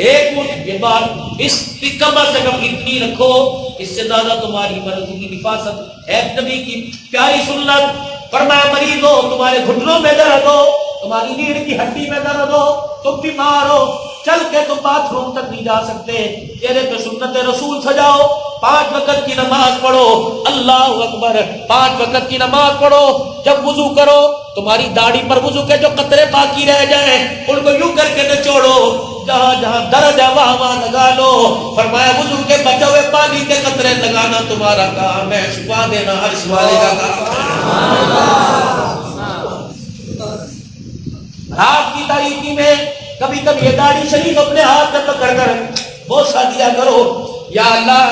ایک مٹھ یہ بار، اس کی کم سے کم اتنی رکھو، اس سے زیادہ تمہاری مرضی کی حفاظت ہے. نبی کی پیاری سنت. فرمایا مریض ہو، تمہارے گھٹنوں میں درد ہو، تمہاری ریڑھ کی ہڈی میں درد ہو، تم بیمار ہو، چل کے تم باتھ روم تک نہیں جا سکتے، چہرے پہ سنت رسول سجاؤ، 5 وقت کی نماز پڑھو، اللہ اکبر، 5 وقت کی نماز پڑھو. جب وضو کرو تمہاری داڑھی پر وضو کے جو قطرے باقی رہ جائیں ان کو یوں کر کے نچوڑو، جہاں جہاں درد ہے وہاں وہاں لگا لو. فرمایا وضو کے بچے ہوئے پانی کے قطرے لگانا تمہارا کام ہے، شفا دینا عرش والے کا کام ہے. رات کی تاریکی میں کبھی کبھی یہ داڑھی شریف اپنے ہاتھ میں پکڑ کر بوسہ دیا کرو، یا اللہ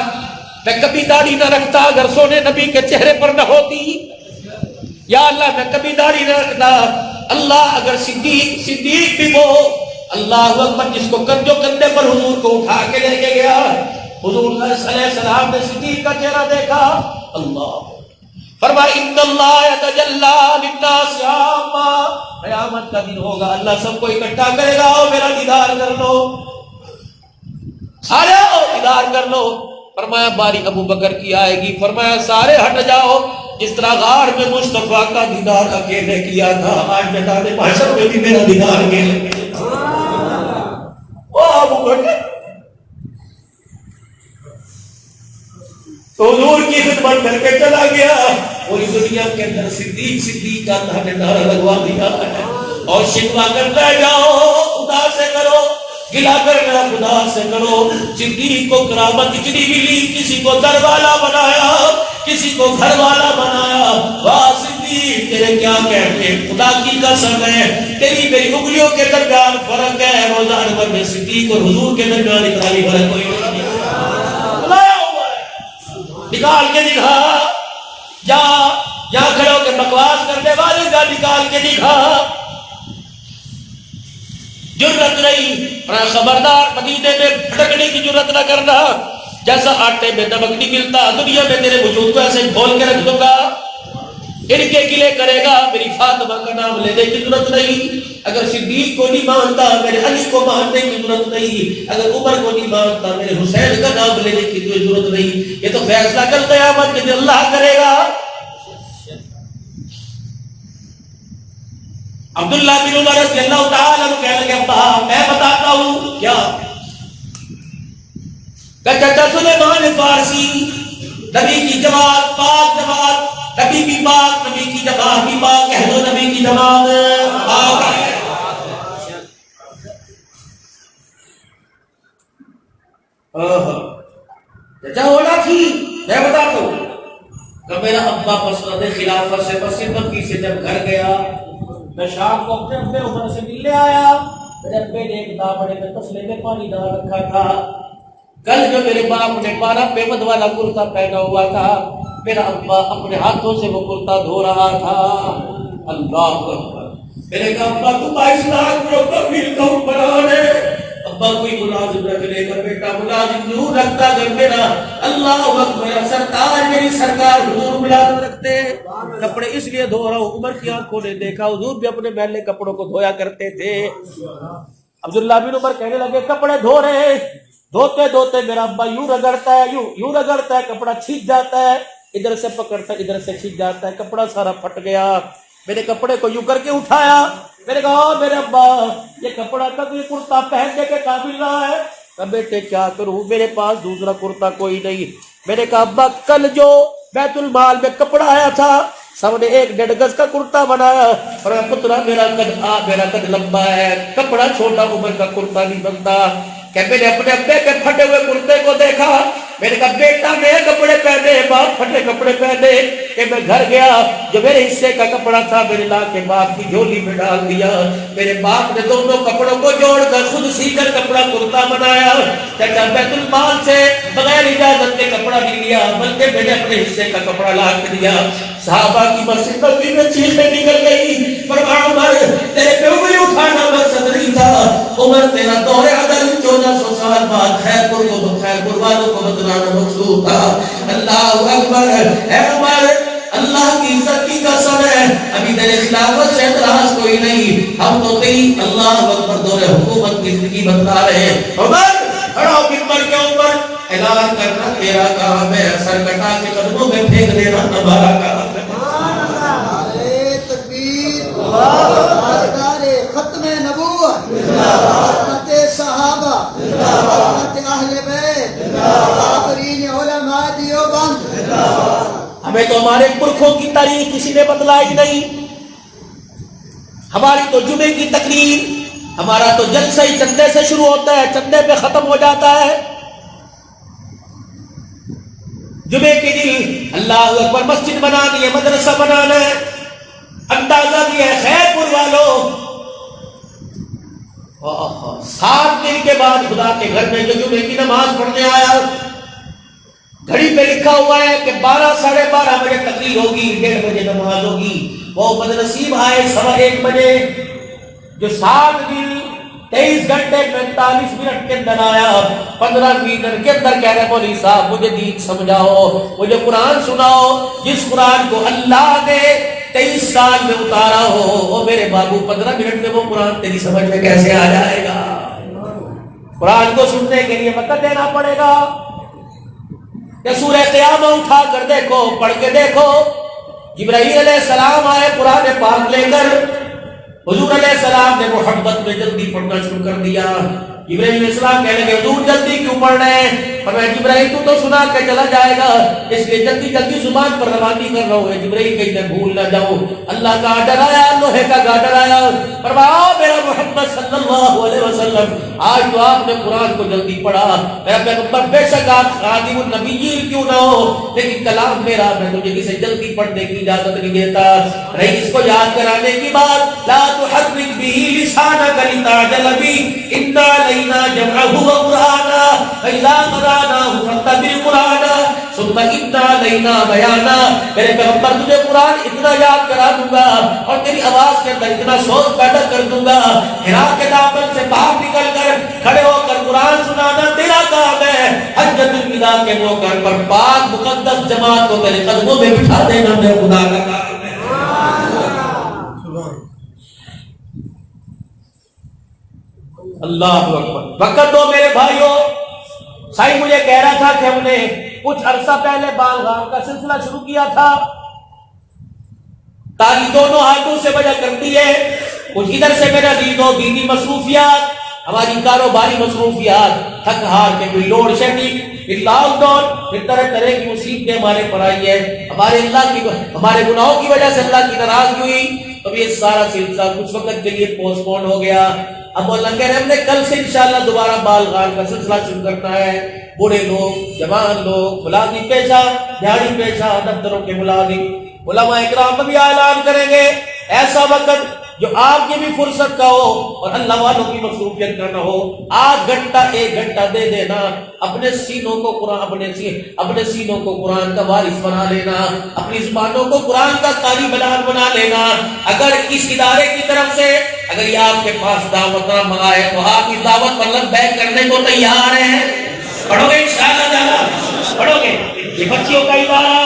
میں کبھی داڑھی نہ رکھتا اگر سونے نبی کے چہرے پر نہ ہوتی، یا اللہ میں کبھی داڑھی نہ رکھتا، اللہ اگر صدیق بھی وہ، اللہ اکبر، جس کو جو کندھے پر حضور کو اٹھا کے لے کے گیا، حضور علیہ السلام نے صدیق کا چہرہ دیکھا. اللہ فرمایا ان اللہ یتجلی للناس عامہ، قیامت کا دن ہوگا اللہ سب کو اکٹھا کرے گا، اور میرا دیدار کر لو، سارے دیدار کر لو. فرمایا باری ابو بکر کی آئے گی، فرمایا سارے ہٹ جاؤ. جس طرح غار میں مصطفیٰ کا دیدار اکیلے کیا تھا، آج میدان محشر میں بھی میرا دیدار اکیلے کیا. ابو بکر تو حضور کی خدمت کر کے چلا گیا، پوری دنیا کے اندر صدیق کا اللہ نے نعرہ لگوا دیا ہے. اور شکوہ کرتا جاؤ، خدا سے کرو، گلا کرنا خدا سے کرو. صدیق کو کرامت اتنی ملی، کسی کو در والا بنایا، کسی کو گھر والا بنایا. واہ صدیق تیرے کیا کہتے، خدا کی قسم ہے تیری میری انگلیوں کے درمیان فرق ہے، روزہ انور میں صدیق اور حضور کے درمیان اتنا بھی فرق کوئی نہیں. نکال کے دکھا، جہاں کھڑے ہو کے بکواس کرنے والے کا نکال کے دکھا. جرت نہیں، خبردار مدینے میں بھٹکنے کی جرت نہ کرنا. جیسا آٹے میں نمک نہیں ملتا، دنیا میں تیرے وجود کو ایسے کھول کے رکھ دوں گا، ان کے گلے کرے گا. میری فاطمہ کا نام لینے کی ضرورت نہیں، اگر صدیق کو نہیں مانتا میرے علی کو ماننے کی ضرورت نہیں، اگر عمر کو نہیں مانتا میرے حسین کا نام لینے کی کوئی ضرورت نہیں. یہ تو فیصلہ کل قیامت کے دن اللہ کرے گا. عبداللہ بن عمر رضی اللہ تعالیٰ عنہ کہنے لگے ابا میں بتاتا ہوں کیا. کہ چچا سلیمان فارسی، نبی کی جماعت، پاک جماعت، نبی بھی پاک، نبی کی جماعت بھی پاک، کہہ دو نبی کی جماعت پاک ہے. چچا ہونا تھی، میں بتاتا ہوں کہ میرا ابا مسند خلافت سے مسجد مکی سے جب گھر گیا، میں شام کو اپنے ابے عمر سے ملنے آیا، میرے ابے نے ایک دابڑے میں تسلے میں پانی ڈال رکھا تھا. کل جو میرے باپ نے 12 پیمد والا کرتا پہنا ہوا تھا، میرا ابا اپنے ہاتھوں سے وہ کرتا دھو رہا تھا. اللہ اکبر. میں نے کہا ابا تو 22 لاکھ روپے مل کا حکمران ہے، ابا کوئی ملازم رکھ لے گا، بیٹا ملازم ضرور رکھتا کر میرا. اللہ اکبر. سرکار میری سرکار حضور ملازم رکھتے، کپڑے اس لیے دھو رہا ہوں، عمر کی آنکھوں نے دیکھا حضور بھی اپنے میلے کپڑوں کو دھویا کرتے تھے. عبداللہ بن عمر کہنے لگے کپڑے دھو رہے، دھوتے دھوتے میرا ابا یوں رگڑتا ہے، یوں رگڑتا ہے، کپڑا چھیٹ جاتا ہے، ادھر سے پکڑتا ہے ادھر سے چھیٹ جاتا ہے، کپڑا سارا پھٹ گیا. میں نے کپڑے کو یوں کر کے اٹھایا، میں نے کہا میرے ابا یہ کپڑا تک یہ کرتا پہننے کے قابل رہا ہے. کہ بیٹے کیا کروں، میرے پاس دوسرا کرتا کوئی نہیں. میں نے کہا ابا کل جو بیت المال میں کپڑا آیا تھا سب نے 1.5 گز کا کرتا بنایا اور پترا میرا قد لمبا ہے، کپڑا چھوٹا عمر کا کرتا نہیں بنتا. کہ میں نے اپنے ابے کے پھٹے ہوئے کرتے کو دیکھا، میں نے کہا بیٹا نئے کپڑے پہنے، باپ پھٹے کپڑے پہنے. کہ میں گھر گیا، جو میرے حصے کا کپڑا تھا میں نے لا کے باپ کی جھولی میں ڈال دیا. میرے باپ نے دونوں کپڑوں کو جوڑ کر خود سی کر کپڑا کرتا بنایا. چچا بیت المال سے بغیر اجازت کے کپڑا نہیں لیا، بلکہ میں نے اپنے حصے کا کپڑا لا کے دیا. صحابہ کی مسجد نبوی میں چیخیں نکل گئی، فرمایا عمر تیرے پہ انگلی اٹھانا مقصد نہیں تھا، عمر تیرا دور عدل 1400 سال بعد خیر پور والوں کو بتلانا مقصود تھا. اللہ اکبر. اے عمر اللہ کی عزت کی قسم ہے، ابھی تیرے خلافت سے اعتراض کوئی نہیں، ہم تو تیری اللہ اکبر دور حکومت کی زندگی بتلا رہے ہیں. عمر کھڑا منبر کے اوپر اعلان کرنا تیرا کام ہے، سر کٹا کے قدموں میں پھینک دینا ہمارا کام ہے. ختم نبوت، حضرت صحابہ، حضرت اہل بیت، بہترین علماء دیوبند. ہمیں تو ہمارے پرکھوں کی تاریخ کسی نے بتلائی نہیں. ہماری تو جمعے کی تقریر، ہمارا تو جلسہ ہی چندے سے شروع ہوتا ہے، چندے پہ ختم ہو جاتا ہے. جمعے کے دن اللہ اکبر مسجد بنانی ہے، مدرسہ بنانا ہے. اندازہ بھی ہے خیر پور والوں 7 دن کے بعد خدا کے گھر میں جو جمعے کی نماز پڑھنے آیا، گھڑی پہ لکھا ہوا ہے کہ 12 ساڑھے 12 بجے تقریر ہوگی، 1:30 بجے نماز ہوگی. وہ بدنصیب آئے 1:15 بجے، جو 7 دن 23 گھنٹے 45 منٹ کے اندر آیا. 15 منٹ کے اندر کہہ رہے مولوی صاحب مجھے دین سمجھاؤ، مجھے قرآن سناؤ، جس قرآن کو اللہ نے 23 سال میں اتارا ہو. وہ میرے بابو 15 منٹ میں وہ قرآن تیری سمجھ میں کیسے آ جائے گا؟ قرآن کو سننے کے لیے وقت دینا پڑے گا. کہ سورہ قیامہ اٹھا کر دیکھو، پڑھ کے دیکھو. جبرائیل علیہ السلام آئے قرآن پاک لے کر، حضور علیہ السلام نے محبت میں جلدی پڑھنا شروع کر دیا. جبرائیل علیہ السلام کہنے لگے حضور جلدی کیوں پڑھ رہے ہیں؟ فرمایا جبرائیل تو سنا کے چلا جائے گا، اس لیے جلدی جلدی زبان پر روانی کر رہا ہوں. جبرائیل کہیں میں بھول نہ جاؤں. اللہ کا آرڈر آیا، لوہے کا گارڈر آیا. فرمایا میرا محمد صلی اللہ علیہ وسلم آج تو آپ نے قرآن کو جلدی پڑھا. میرا پیغمبر بے شک آپ خاتم النبیین کیوں نہ ہو، لیکن کلام میرا، میں تجھے کسی جلدی پڑھنے کی اجازت نہیں دیتا. رہی اس کو یاد کرانے کی بات، لا تحرک به لسانک لتعجل به ان علینا جمعہ وقرآنا فإذا قرأناه فاتبع قرآنا ثم ان علینا بیانا. میرے پیغمبر تجھے قرآن اتنا یاد کرا دوں گا اور تیری آواز کے اندر اتنا سوچ پیدا کر دوں گا، ہرا کے دامن سے باہر نکل کر کھڑے ہو کر قرآن سنانا تیرا کام ہے. حجۃ الوداع کے موقع پر پاک مقدس جماعت کو تیرے قدموں میں بٹھا دینا میرے خدا کا کام ہے. اللہ اکبر. وقت دو میرے بھائیوں. سائی مجھے کہہ رہا تھا کہ ہم نے کچھ عرصہ پہلے بالغان کا سلسلہ شروع کیا تھا. تاریخ دونوں ہاتھوں سے وجہ کرتی ہے، کچھ ادھر سے میرا دین و دینی مصروفیات، ہماری کاروباری مصروفیات، تھک ہار کے کوئی لوڈ شیڈنگ، لاک ڈاؤن، پھر طرح طرح کی مصیبتیں ہمارے پر آئی ہے. ہمارے گناہوں کی وجہ سے اللہ کی ناراضگی ہوئی. اب یہ سارا سلسلہ کچھ وقت کے لیے پوسٹ پون ہو گیا. اب اللہ کہہ رہے ہیں ہم نے کل سے انشاءاللہ دوبارہ بالغان کا سلسلہ شروع کرنا ہے. بوڑھے لوگ، جوان لوگ، ملازم پیشہ، دیہڑی پیشہ، دفتروں کے ملازم، علماء اکرام بھی اعلان کریں گے ایسا وقت جو آپ کی بھی فرصت کا ہو اور اللہ والوں کی مصروفیت کا نہ ہو. 8 گھنٹہ 1 گھنٹہ دے دینا، اپنے سینوں کو قرآن اپنے سینوں کو قرآن کا وارث بنا لینا، اپنی زبانوں کو قرآن کا قاری بنا لینا. اگر اس ادارے کی طرف سے اگر یہ آپ کے پاس دعوت نہ منگائے تو آپ اس دعوت پر لبیک کرنے کو تیار ہیں. پڑھو گے انشاءاللہ تعالی، پڑھو گے. یہ بچیوں کا ادارہ،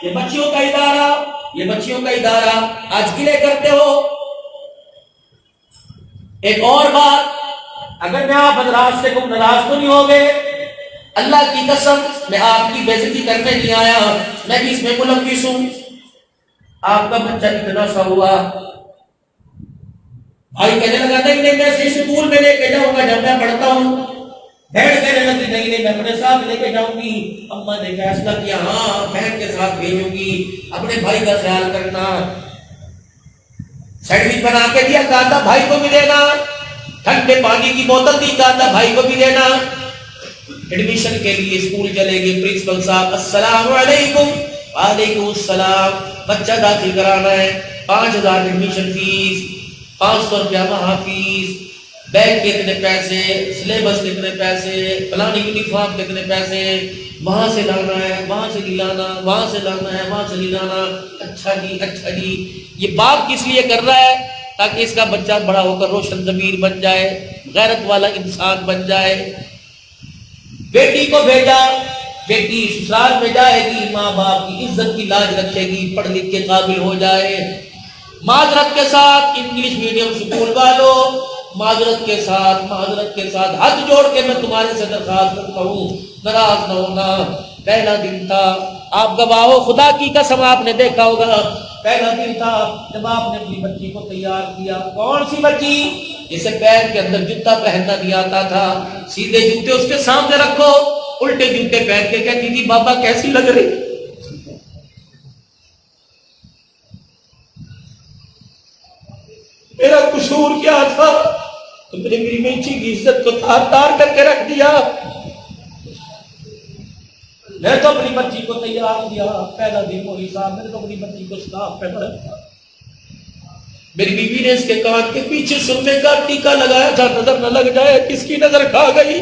یہ بچیوں کا ادارہ، یہ بچیوں کا ادارہ آج گلے کرتے ہو. ایک اور بات، اگر میں آپ حضرات سے کوئی ناراض تو نہیں ہوگے، اللہ کی قسم میں آپ کی بے عزتی کرنے نہیں آیا، میں بھی اس میں ملوث ہوں. آپ کا بچہ اتنا سا ہوا، بھائی کہنے لگا نہیں میں اسے اسکول میں لے کے جاؤں گا جب میں پڑھتا ہوں. ڈیڑھ کہنے لگی مہینے میں اپنے ساتھ لے کے جاؤں گی. اما نے فیصلہ کیا ہاں بہن کے ساتھ بھیجوں گی, اپنے بھائی کا خیال کرنا. سینڈوچ بنا کے دیا, کہا تھا بھائی کو بھی دینا, ٹھنڈے پانی کی بوتل دی, کہا تھا بھائی کو بھی دینا. ایڈمیشن کے لیے اسکول چلے گئے, پرنسپل صاحب السلام علیکم. وعلیکم السلام. بچہ داخل کرانا ہے, 5000 ایڈمیشن فیس, 500 روپیہ ماہ فیس, بیگ کے اتنے پیسے, سلیبس کے اتنے پیسے, فلانی یونیفارم کے اتنے پیسے, وہاں سے لانا ہے, وہاں سے نہیں لانا, وہاں سے لانا ہے, وہاں سے نہیں لانا. اچھا جی اچھا جی. یہ باپ کس لیے کر رہا ہے؟ تاکہ اس کا بچہ بڑا ہو کر روشن ضمیر بن جائے, غیرت والا انسان بن جائے. بیٹی کو بھیجا, بیٹی سسرال میں جائے گی, ماں باپ کی عزت کی لاج رکھے گی, پڑھ لکھ کے قابل ہو جائے. معذرت کے ساتھ انگلش میڈیم اسکول والوں, معذرت کے ساتھ ہاتھ جوڑ کے میں تمہارے سے درخواست کرتا ہوں, ناراض نہ ہونا. پہلا دن تھا, آپ گواہ ہو, خدا کی قسم آپ نے دیکھا ہوگا, پہلا دن تھا جب آپ نے اپنی بچی کو تیار کیا. کون سی بچی؟ جسے پیر کے اندر جوتا پہننا نہیں آتا تھا. سیدھے جوتے اس کے سامنے رکھو, الٹے جوتے پہن کے کہتی تھی بابا کیسی لگ رہی. میرا قصور کیا تھا؟ تم نے میری بیٹی کی عزت کو تار تار کر کے رکھ دیا. میں تو اپنی بچی کو تیار کیا, پہلا دن مولی صاحب میں نے تو اپنی بچی کو سکارف پہنا رکھا. میری بیوی نے اس کے کان کے پیچھے سرمے کا ٹیکا لگایا تھا, نظر نہ لگ جائے. کس کی نظر کھا گئی؟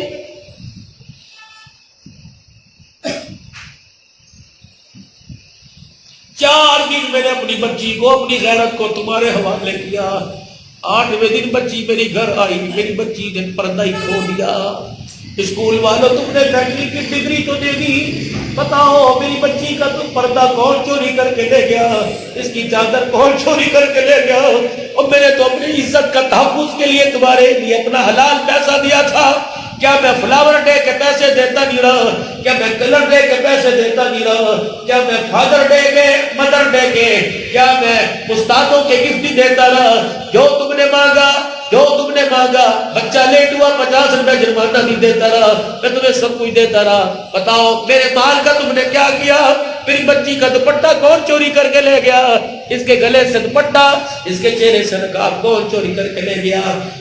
چار دن میں نے اپنی بچی کو, اپنی غیرت کو تمہارے حوالے کیا. 8ویں دن بچی میری گھر آئی, میری بچی نے پردہ ہی کھو دیا. اسکول والوں تم نے فیکٹری کی ڈگری تو دے دی, بتاؤ میری بچی کا تم پردہ کون چوری کر کے لے گیا, اس کی چادر کون چوری کر کے لے گیا. اور میں نے تو اپنی عزت کا تحفظ کے لیے تمہارے لیے اپنا حلال پیسہ دیا تھا. کیا میں فلاور ڈے کے پیسے دیتا نہیں رہا؟ کیا میں کلر ڈے کے پیسے دیتا نہیں رہا؟ کیا میں فادر ڈے کے, مدر ڈے کے, کیا میں استادوں کے گفٹ بھی دیتا رہا؟ جو تم نے مانگا, بچہ لیٹ ہوا 50 روپے جرمانہ نہیں دیتا رہا, میں تمہیں سب کچھ دیتا رہا. بتاؤ میرے مال کا تم نے کیا کیا؟ میری بچی کا دوپٹہ کون چوری کر کے لے گیا؟ اس کے گلے سے دوپٹہ, اس کے چہرے سے نقاب کون چوری کر کے لے گیا؟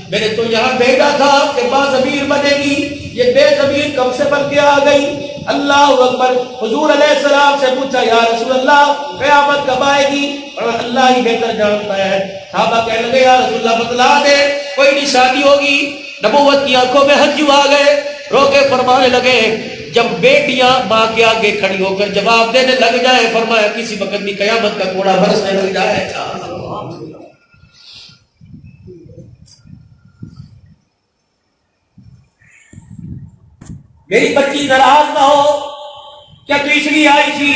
میں نے تو یہاں بھیجا تھا کہ باضمیر بنے گی, یہ بے ضمیر کب سے بن کے آ گئی؟ اللہ اکبر. حضور علیہ السلام سے پوچھا یا رسول اللہ قیامت کب آئے گی؟ اور اللہ ہی بہتر جانتا ہے. صحابہ کہنے لگے یا رسول اللہ بتلا دے, کوئی نشانی ہوگی؟ نبوت کی آنکھوں میں ہنجو آ گئے, رو کے فرمانے لگے جب بیٹیاں ماں کے آگے کھڑی ہو کر جواب دینے لگ جائے, فرمایا کسی وقت بھی قیامت کا کوڑا برسنے لگ جائے. میری بچی ناراض نہ ہو, کیا تو اس لیے آئی تھی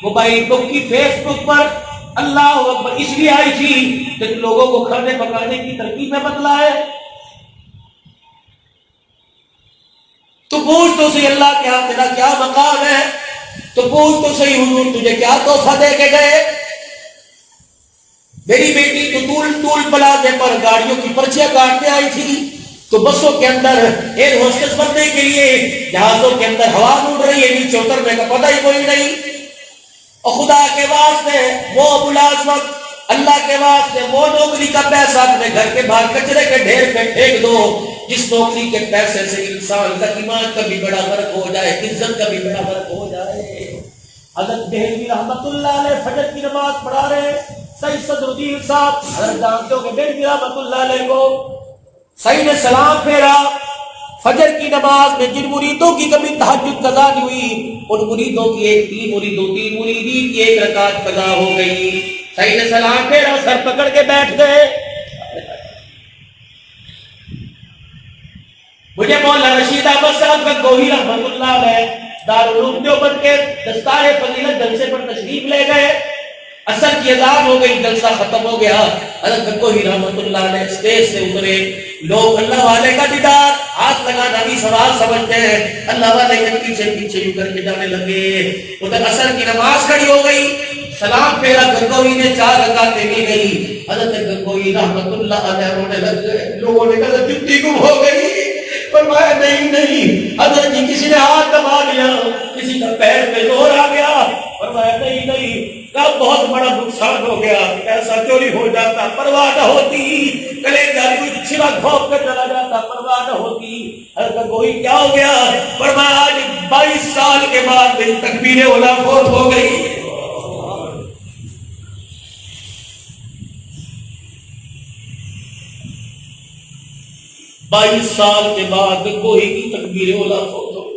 موبائل بک کی فیس بک پر اللہ اکبر, اس لیے آئی تھی کہ لوگوں کو کھانے پکانے کی ترکیب میں بتلائے؟ تو پوچھ تو صحیح اللہ کے ہاں تیرا کیا مقام ہے, تو پوچھ تو صحیح حضور تجھے کیا تحفہ دے کے گئے. میری بیٹی تو طول پلازے پر گاڑیوں کی پرچیاں کاٹنے آئی تھی, تو بسوں کے اندر ایئر ہوسٹس بننے کے لیے جہازوں کے اندر ہوا اڑ رہی ہے, نیچے اترنے کا پتہ ہی کوئی نہیں. اور خدا کے واسطے وہ ملازمت, اللہ کے واسطے وہ نوکری کا پیسہ اپنے گھر کے باہر کچرے کے ڈھیر پہ پھینک دو, جس نوکری کے پیسے سے انسان کا ایمان کا بھی بڑا فرق ہو جائے, عزت کا بھی بڑا فرق ہو جائے. حضرت دہلوی رحمت اللہ علیہ فجر کی نماز پڑھا رہے, سید صدر الدین صاحب حضرت جانتے ہو کہ دہلوی رحمت اللہ علیہ کو سید نے سلام پھیرا. فجر کی نماز میں جن مریدوں کی کبھی تہجد قضا نہیں ہوئی, ان مریدوں کی تین مریدی کی 1 رکعت قضا ہو گئی. سید نے سلام پھیرا, سر پکڑ کے بیٹھ گئے. مجھے مولانا رشید احمد صاحب کا گوہی رحمت اللہ علیہ دارالعلوم دیوبند کے دستار فضیلت جلسے پر تشریف لے گئے. اثر کی اذان ہو گئی, جلسہ ختم ہو گیا. حضرت گوہی رحمت اللہ علیہ اسٹیج سے اترے. لوگ اللہ والے کا دیدار, ہاتھ لگانا بھی سوال سمجھتے ہیں, اللہ والے کے پیچھے یوں کر کے جانے لگے. ادھر اثر کی نماز کھڑی ہو گئی, سلام پھیرا, گنگوہی نے 4 رکعتیں لی گئی. حضرت گنگوہی رحمت اللہ علیہ رونے لگ گئے. لوگوں نے کہا جتی گم ہو گئی, پر فرمایا نہیں حضرت جی کسی نے ہاتھ دبا دیا, کسی کا پیر پہ زور آ گیا. فرمایا نہیں کب بہت بڑا نقصان ہو گیا, ایسا چوری ہو جاتا پرواہ نہ ہوتی, کلیجہ کچھ چھلا گھونپ کے چلا جاتا پرواہ نہ ہوتی. حضرت کوئی کیا ہو گیا؟ فرمایا آج 22 سال کے بعد میری تکبیر اولا فوت ہو گئی. 22 سال کے بعد کوئی کی تکبیر اولا فوت ہو گئی.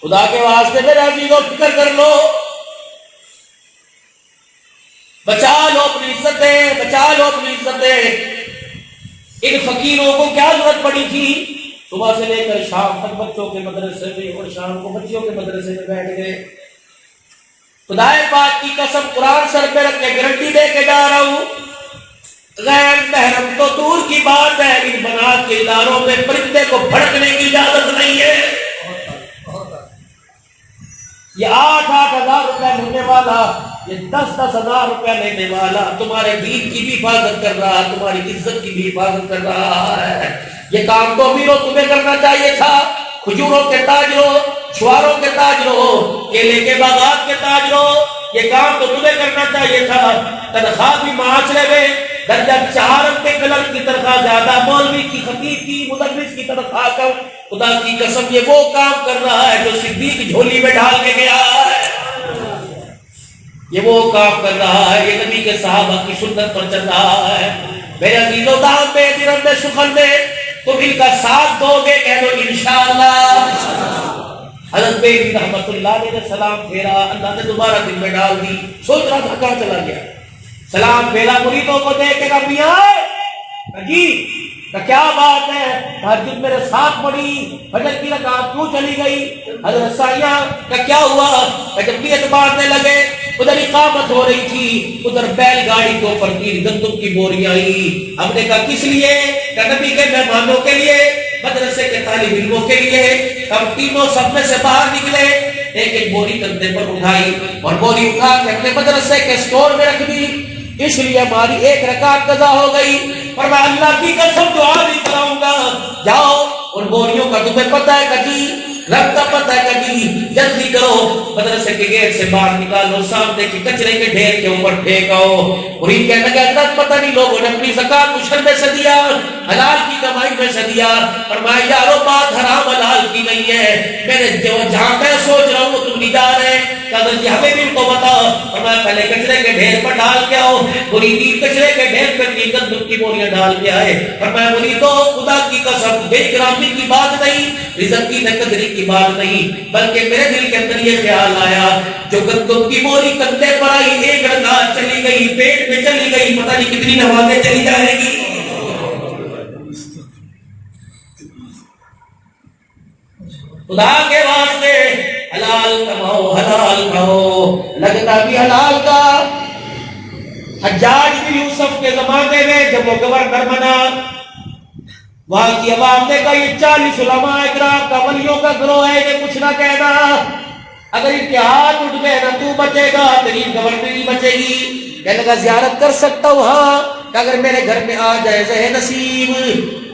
خدا کے واسطے میرے عزیزوں فکر کر لو, بچا لو اپنی عزتیں, بچا لو اپنی عزتیں. ان فقیروں کو کیا ضرورت پڑی تھی؟ صبح سے لے کر شام تک بچوں کے مدرسے میں اور شام کو بچیوں کے مدرسے میں بیٹھ گئے. خدا پاک کی قسم قرآن سر پہ رکھ کے گارنٹی دے کے جا رہا ہوں, غیر محرم تو دور کی بات ہے, ان بنات کے اداروں میں پرندے کو بھڑکنے کی اجازت نہیں ہے. یہ 8-8 ہزار روپے لینے والا, یہ 10-10 ہزار روپے لینے والا تمہارے دین کی بھی حفاظت کر رہا, تمہاری عزت کی بھی حفاظت کر رہا ہے. یہ کام تو امیروں تمہیں کرنا چاہیے تھا, کھجوروں کے تاجروں, چھواروں کے تاجروں, کیلے کے باغات کے تاجروں, یہ کام تو تمہیں کرنا چاہیے تھا. تنخواہ بھی معاشرے میں درجہ 4 روپے کلر کی تنخواہ زیادہ, مولوی کی, خطیب کی, مدرس کی تنخواہ کم. خدا کی قسم یہ وہ کام کر رہا ہے جو صدیق جھولی میں ڈال کے گیا ہے. یہ وہ کام کر رہا ہے, یہ نبی کے صحابہ کی سنت پر چل رہا ہے. میرے عزیزوں دام میں درم میں سخن میں تم ان کا ساتھ دو گے, کہہ دو انشاءاللہ. حضرت بیٹی رحمت اللہ علیہ نے سلام پھیرا, اللہ نے دوبارہ دل میں ڈال دی. سوچ رہا تھا کہاں چلا گیا, سلام پھیرا, مریدوں کو دیکھ کے کہا میاں جی کیا بات ہے, تہجد میرے ساتھ پڑی, فجر کی رکعت کیوں چلی گئی؟ حضرت سائیہ کا کیا ہوا؟ جب نیت باندھنے لگے ادھر اقامت ہو رہی تھی, ادھر بیل گاڑی کے اوپر 3 گندم کی بوریاں آئی. ہم نے کہا کس لیے؟ کہ نبی کے مہمانوں کے لیے, مدرسے کے طالب علموں کے لیے. ہم تینوں سب میں سے باہر نکلے, ایک بوری کندھے پر اٹھائی اور بوری اٹھا کے اپنے مدرسے کے اسٹور میں رکھ دی. اس لیے ہماری 1 رکعت قضا ہو گئی. اور میں اللہ کی قسم دعا نہیں کراؤں گا, جاؤ ان بوریوں کا تمہیں پتہ ہے کجی, رب کا پتہ ہے کجی, جلدی کرو مدرسے کے گیٹ سے باہر نکالو, سامنے کے کچرے کے ڈھیر کے اوپر پھینکاؤ. مرید کہنے لگا حضرت پتہ نہیں لوگوں نے اپنی زکات مشر میں سے دیا, حلال کی کمائی میں سے دیا. فرمایا یارو بات حرام حلال کی نہیں ہے, میں نے جہاں میں سوچ رہا ہوں تم نہیں جا رہے. حضرت جی ہمیں بھی ان کو بتاؤ. فرمایا پہلے کچرے کے ڈھیر پر ڈال کے آؤ. مرید کچرے کے ڈھیر پر گندم کی بوریاں ڈال کے آئے. فرمایا مریدو خدا کی قسم بے اکرامی کی بات نہیں, رزق کی نقدری کی بات نہیں, بلکہ میرے دل کے اندر یہ خیال آیا جو گندم کی بوری کندھے پر آئی, 1 رکعت چلی گئی, پیٹ میں چلی گئی, پتہ نہیں کتنی نمازیں چلی جائے گی. خدا کے واسطے حلال کماؤ, حلال کھاؤ, لگتا بھی حلال کا. حجاج بن یوسف کے زمانے میں جب وہ گورنر بنا, وہاں کی عوام نے کہا یہ 40 علماء اکرام کا ولیوں کا گروہ ہے, یہ کچھ نہ کہنا, اگر ان کے ہاتھ اٹھ گئے نہ تو بچے گا, تیری گورنری بچے گی. کہنے لگا زیارت کر سکتا ہوں ہاں, کہ اگر میرے گھر میں آ جائے زہ نصیب.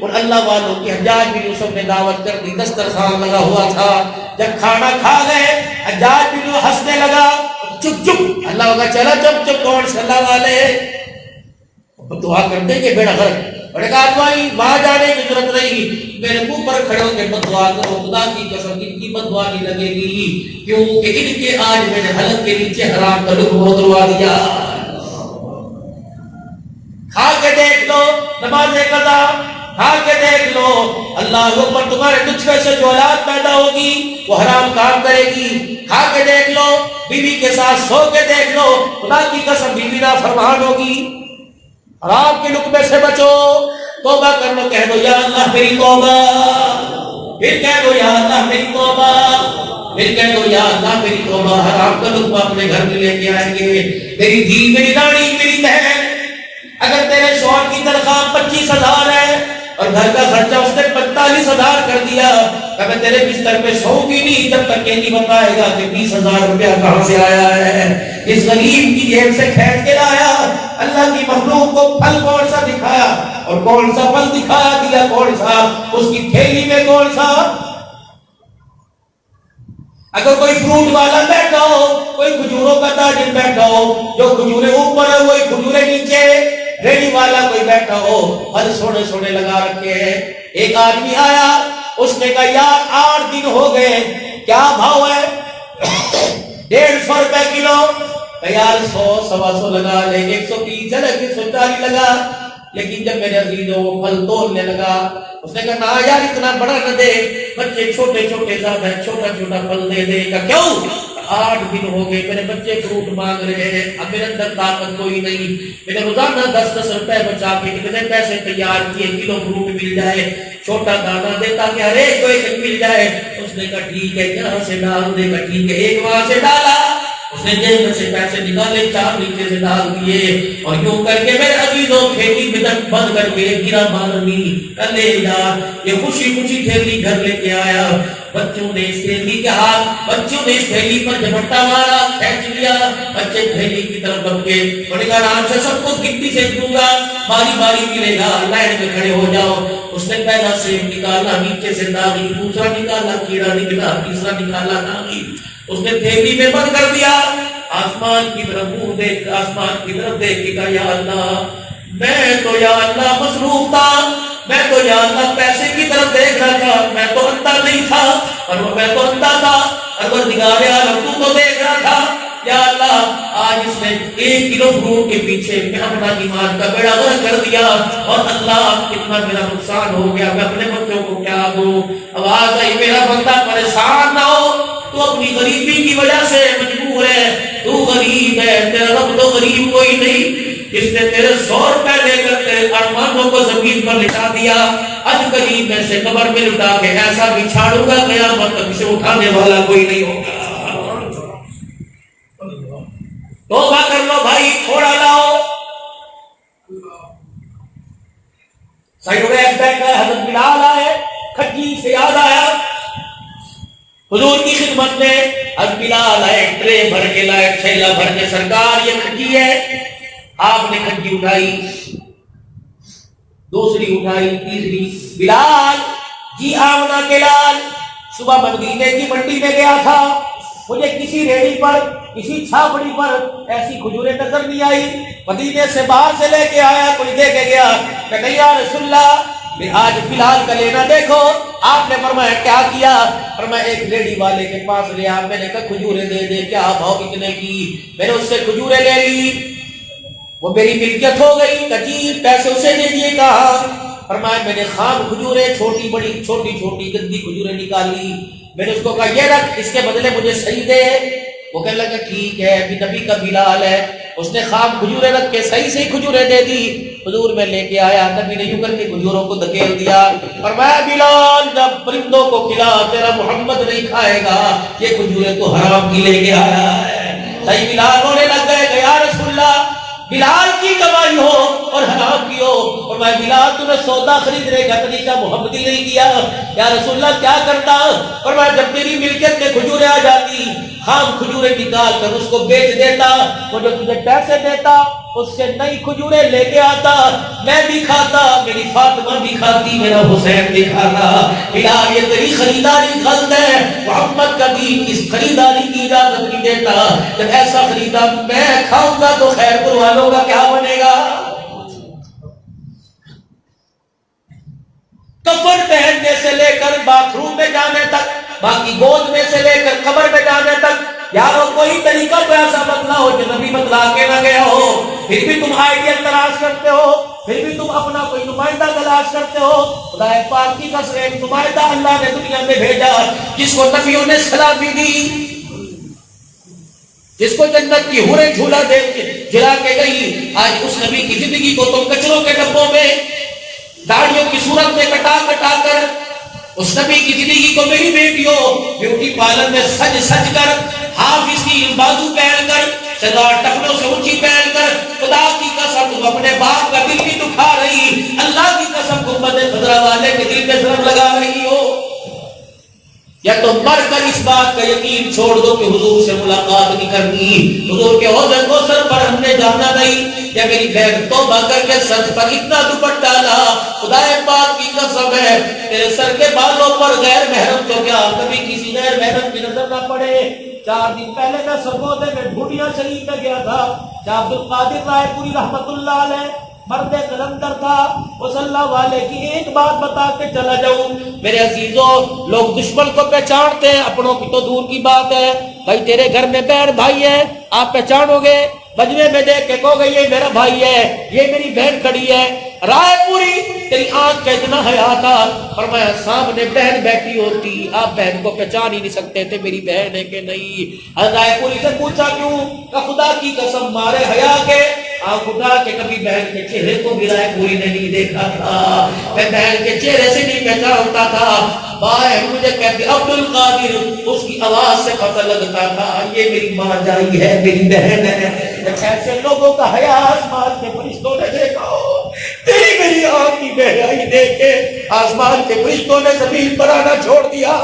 اور اللہ والوں کی حجاج بن یوسف نے دعوت کر دی, دسترخوان لگا ہوا تھا. جب کھانا کھا گئے حجاج بن یوسف ہنسنے لگا, چپ چپ, اللہ ہوگا چلا چپ چپ, کون سے اللہ والے دعا کرتے کہ بیڑا غرق. اور ایک آدمی وہاں جانے کی ضرورت نہیں, میرے منہ پر کھڑے ہو کے بد دعا کرو, خدا کی قسم ان کی بد دعا نہیں لگے گی, کیونکہ ان کے آج میں نے حلق کے نیچے حرام کا لقمہ اتروا دیا. کھا کے دیکھ لو نماز قضا, کھا کے دیکھ لو, اللہ اکبر, تمہارے تجھ میں سے جو اولاد پیدا ہوگی وہ حرام کام کرے گی. کھا کے دیکھ لو, بیوی کے ساتھ سو کے دیکھ لو, خدا کی قسم بیوی نافرمان ہوگی. حرام کے لقمے سے بچو, توبہ کر لو, کہہ دو یا اللہ میری توبہ, پھر کہہ دو یا اللہ میری توبہ, پھر کہہ دو یا اللہ میری توبہ. حرام کا لقمہ اپنے گھر میں لے کے آئیں گے. میری دھی, میری داڑھی, میری بہن, اگر تیرے شوہر کی تنخواہ 25,000 ہے اور گھر کا خرچہ اس نے 45,000 کر دیا کہ میں تیرے بستر پہ سوؤں گی نہیں جب تک یہ نہیں بتائے گا کہ 20,000 روپیہ کہاں سے آیا ہے. اس غریب کی جیب سے کھینچ کے لایا. اللہ کی مخلوق کو پھل کون سا دکھایا اور کون سا پھل دکھایا دیا کون سا, اس کی تھیلی میں کون سا. اگر کوئی فروٹ والا بیٹھا ہو, کوئی کھجوروں کا تاجر بیٹھا ہو, جو کھجورے اوپر ہے وہی کھجورے نیچے, ریڑی والا کوئی بیٹھا ہو, پھل سونے سونے لگا رکھے ہیں. ایک آدمی آیا, اس نے کہا یار 8 دن ہو گئے, کیا بھاؤ ہے؟ 150 روپے کلو. یار 100 لگا لے, 130 چلے, 140 لگا. لیکن جب میرے عزیزوں وہ پھل تولنے لگا, اس نے کہا نا یار اتنا بڑا نہ دے, بچے چھوٹے چھوٹے زیادہ ہے, چھوٹا چھوٹا پھل دے دے. کہ کیوں؟ 8 دن ہو گئے, میرے بچے فروٹ مانگ رہے ہیں, اب میرے اندر طاقت کوئی نہیں. میں نے روزانہ 10 روپے بچا کے کتنے پیسے تیار کیے, کلو فروٹ مل جائے, چھوٹا دانا دیتا کہ ہر ایک کو ایک مل جائے. اس نے کہا ٹھیک ہے, یہاں سے ڈال دے. کہا ٹھیک ہے. ایک وہاں سے ڈالا, اس نے جیب میں سے پیسے نکالے, 4 نیچے سے ڈال دیے, اور یوں کر کے میرے عزیزوں کھیتی بدن بند کر کے گرا مارنی کر لے جا. یہ خوشی خوشی تھیلی گھر لے کے آیا. بچوں نے اس تھیلی کے ہاتھ, بچوں نے اس تھیلی پر جھپٹا مارا, کھینچ لیا. بچے تھیلی کی طرف بڑھ کے انہوں نے کہا آرام سے سب کو گنتی سے دوں گا, باری باری ملے گا, لائن میں کھڑے ہو جاؤ. اس نے پہلا سیب نکالا, نیچے سے داغی, دوسرا نکالا, کیڑا نکلا, تیسرا نکالا, داغی. اس نے تھیلی میں بند کر دیا. آسمان کی طرف منہ دیکھ, آسمان کی طرف دیکھ کے کہا یا اللہ, میں تو یا اللہ مصروف تھا, میں تو یا اللہ پیسے کی طرف دیکھ رہا تھا, میں تو اندھا نہیں تھا, اور میں تو اندھا تھا, پروردگار عالم تو تو دیکھ رہا تھا. یا اللہ آج اس نے 1 کلو فروٹ کے پیچھے میں اپنا ایمان کا بیڑا غرق کر دیا, اور اللہ کتنا میرا نقصان ہو گیا, میں اپنے بچوں کو کیا دوں. آواز آئی میرا بندہ پریشان نہ ہو, تو اپنی غریبی کی وجہ سے مجبور ہے, تو غریب ہے, تیرا رب تو غریب کوئی نہیں. جس نے تیرے 100 روپے لے کر تیرے ارمانوں کو زمین پر لٹا دیا, آج غریب میں سے قبر میں لٹا کے ایسا بچھاڑوں گا قیامت تک اسے اٹھانے والا کوئی نہیں ہوگا. توبہ کر لو بھائی, تھوڑا لاؤ. حضرت بلال آئے, کھجی سے یاد آیا حضور کی خدمت میں. حضرت بلال آئے, ٹرے بھر کے لائے, تھیلا بھر کے, سرکار یہ کھجی ہے. آپ نے کھجی اٹھائی, دوسری اٹھائی, تیسری. بلال جی آمنہ کے لال, صبح مدینے کی منڈی میں گیا تھا, مجھے کسی ریڑھی پر, کسی چھاپڑی پر ایسی کھجوریں نظر نہیں آئی, مدینے سے باہر سے لے کے آیا, کوئی دے کے گیا. کہ نہیں یا رسول اللہ, آج بلال کا لینا دیکھو. آپ نے فرمایا کیا کیا؟ فرمایا ایک ریڑھی والے کے پاس گیا, میں نے کہا کھجوریں دے دے, کیا بھاؤ کتنے کی؟ میں نے اس سے کھجوریں لے لی, وہ میری ملکیت ہو گئی. کجی پیسے اسے دے دیے. کہا؟ فرمایا میں نے خام کھجوریں, چھوٹی بڑی, چھوٹی چھوٹی گندی کھجوریں نکالی. میں نے اس کو کہا یہ رکھ, اس کے بدلے مجھے صحیح دے. وہ کہنے لگا ٹھیک ہے, ابھی نبی کا بلال ہے. اس نے خام کھجوریں رکھ کے صحیح صحیح کھجوریں دے دی. حضور میں لے کے آیا, نبی نے یوں کر کے کھجوروں کو دھکیل دیا. فرمایا بلال جب پرندوں کو کھلا, تیرا محمد نہیں کھائے گا, یہ کھجوریں تو حرام کی لے کے آیا ہے. صحیح بلال رونے لگ گئے کہ یا رسول اللہ, بلال کی کمائی ہو اور حرام کی ہو. اور میں بلال تمہیں سودا خریدنے کا طریقہ محمد ہی نہیں کیا. یا رسول اللہ کیا کرتا؟ اور میں جب میری ملکیت میں کھجوریں آ جاتی, خام کھجوریں نکال کر اس کو بیچ دیتا, وہ جو تجھے پیسے دیتا اس سے نئی کھجوریں لے کے آتا, میں بھی کھاتا, میری فاطمہ بھی کھاتی, میرا حسین بھی کھاتا. بلال یہ تیری خریداری غلط ہے, محمد کا دین اس خریداری کی اجازت نہیں دیتا. جب ایسا خریدا میں کھاؤں گا تو خیر پور والوں کا کیا بنے گا؟ کفن پہننے سے لے کر باتھ روم میں جانے تک, باقی گود میں سے لے کر قبر میں جانے تک, یارو کوئی طریقہ کوئی ایسا بدلا ہو جو نبی بدلا کے نہ گیا ہو. پھر بھی تم آئیڈیل تلاش کرتے ہو, پھر بھی تم اپنا کوئی نمائندہ تلاش کرتے ہو. خدا پاک کی قسم, ایک نمائندہ اللہ نے دنیا میں بھیجا جس کو نبیوں نے سلام دی, جس کو جنت کی حوریں جھولا دے جلا کے گئی. آج اس نبی کی زندگی کو تم کچروں کے ڈبوں میں داڑھیوں کی صورت میں کٹا کٹا کر, اس نبی کی زندگی کو میری بیٹیوں بیوٹی پارلر میں سج سج کر, ہاف اس کی بازو پہن کر, سدا ٹخنوں سے اونچی پہن کر, خدا کی قسم تم اپنے باپ کا دل بھی دکھا رہی، اللہ کی قسم گنبد خضرا والے کے دل میں ضرب لگا رہی ہو، یا تم مر کر اس بات کا یقین چھوڑ دو کہ حضور سے ملاقات نہیں کرنی، حضور کے عہدے کو سر پر ہم نے جانا نہیں، یا میری بہن توبہ کر کے سر پر اتنا دوپٹہ ڈالا، خدا پاک کی قسم ہے تیرے سر کے بالوں پر غیر محرم تو کیا کبھی کسی غیر محرم کی نظر نہ پڑے۔ 4 دن پہلے میں سرگودے میں ڈھونڈیاں شریف میں گیا تھا، شاہ عبد القادر رائے پوری رحمت اللہ علیہ مرد قلندر تھا، اس اللہ والے کی ایک بات بتا کے چلا جاؤں، میرے عزیزوں لوگ دشمن کو پہچانتے ہیں، اپنوں کی تو دور کی بات ہے، بھائی تیرے گھر میں بہن بھائی ہیں آپ پہچانو گے، بجوے میں دیکھ کے کہو گے یہ میرا بھائی ہے، یہ میری بہن کھڑی ہے، رائے پوری تیری آنکھ کا اتنا حیا تھا، فرمایا سامنے بہن بیٹھی ہوتی آپ بہن کو پہچان ہی نہیں سکتے تھے میری بہن ہے کہ نہیں۔ رائے پوری سے پوچھا کیوں؟ کہ خدا کی قسم مارے حیا کے آنکھ اٹھا کے کبھی بہن کے چہرے کو بھی رائے پوری نے نہیں دیکھا تھا، میں بہن کے چہرے سے نہیں پہچانتا تھا، بھائی مجھے کہتے عبد القادر، اس کی آواز سے پتہ لگتا تھا یہ میری ماں جائی ہے میری بہن ہے۔ ایسے لوگوں کا حیا آسمان کے فرشتوں نے دیکھا ہو، تیری میری آنکھ کی بہرائی دیکھ کے آسمان کے فرشتوں نے زمین پر آنا چھوڑ دیا۔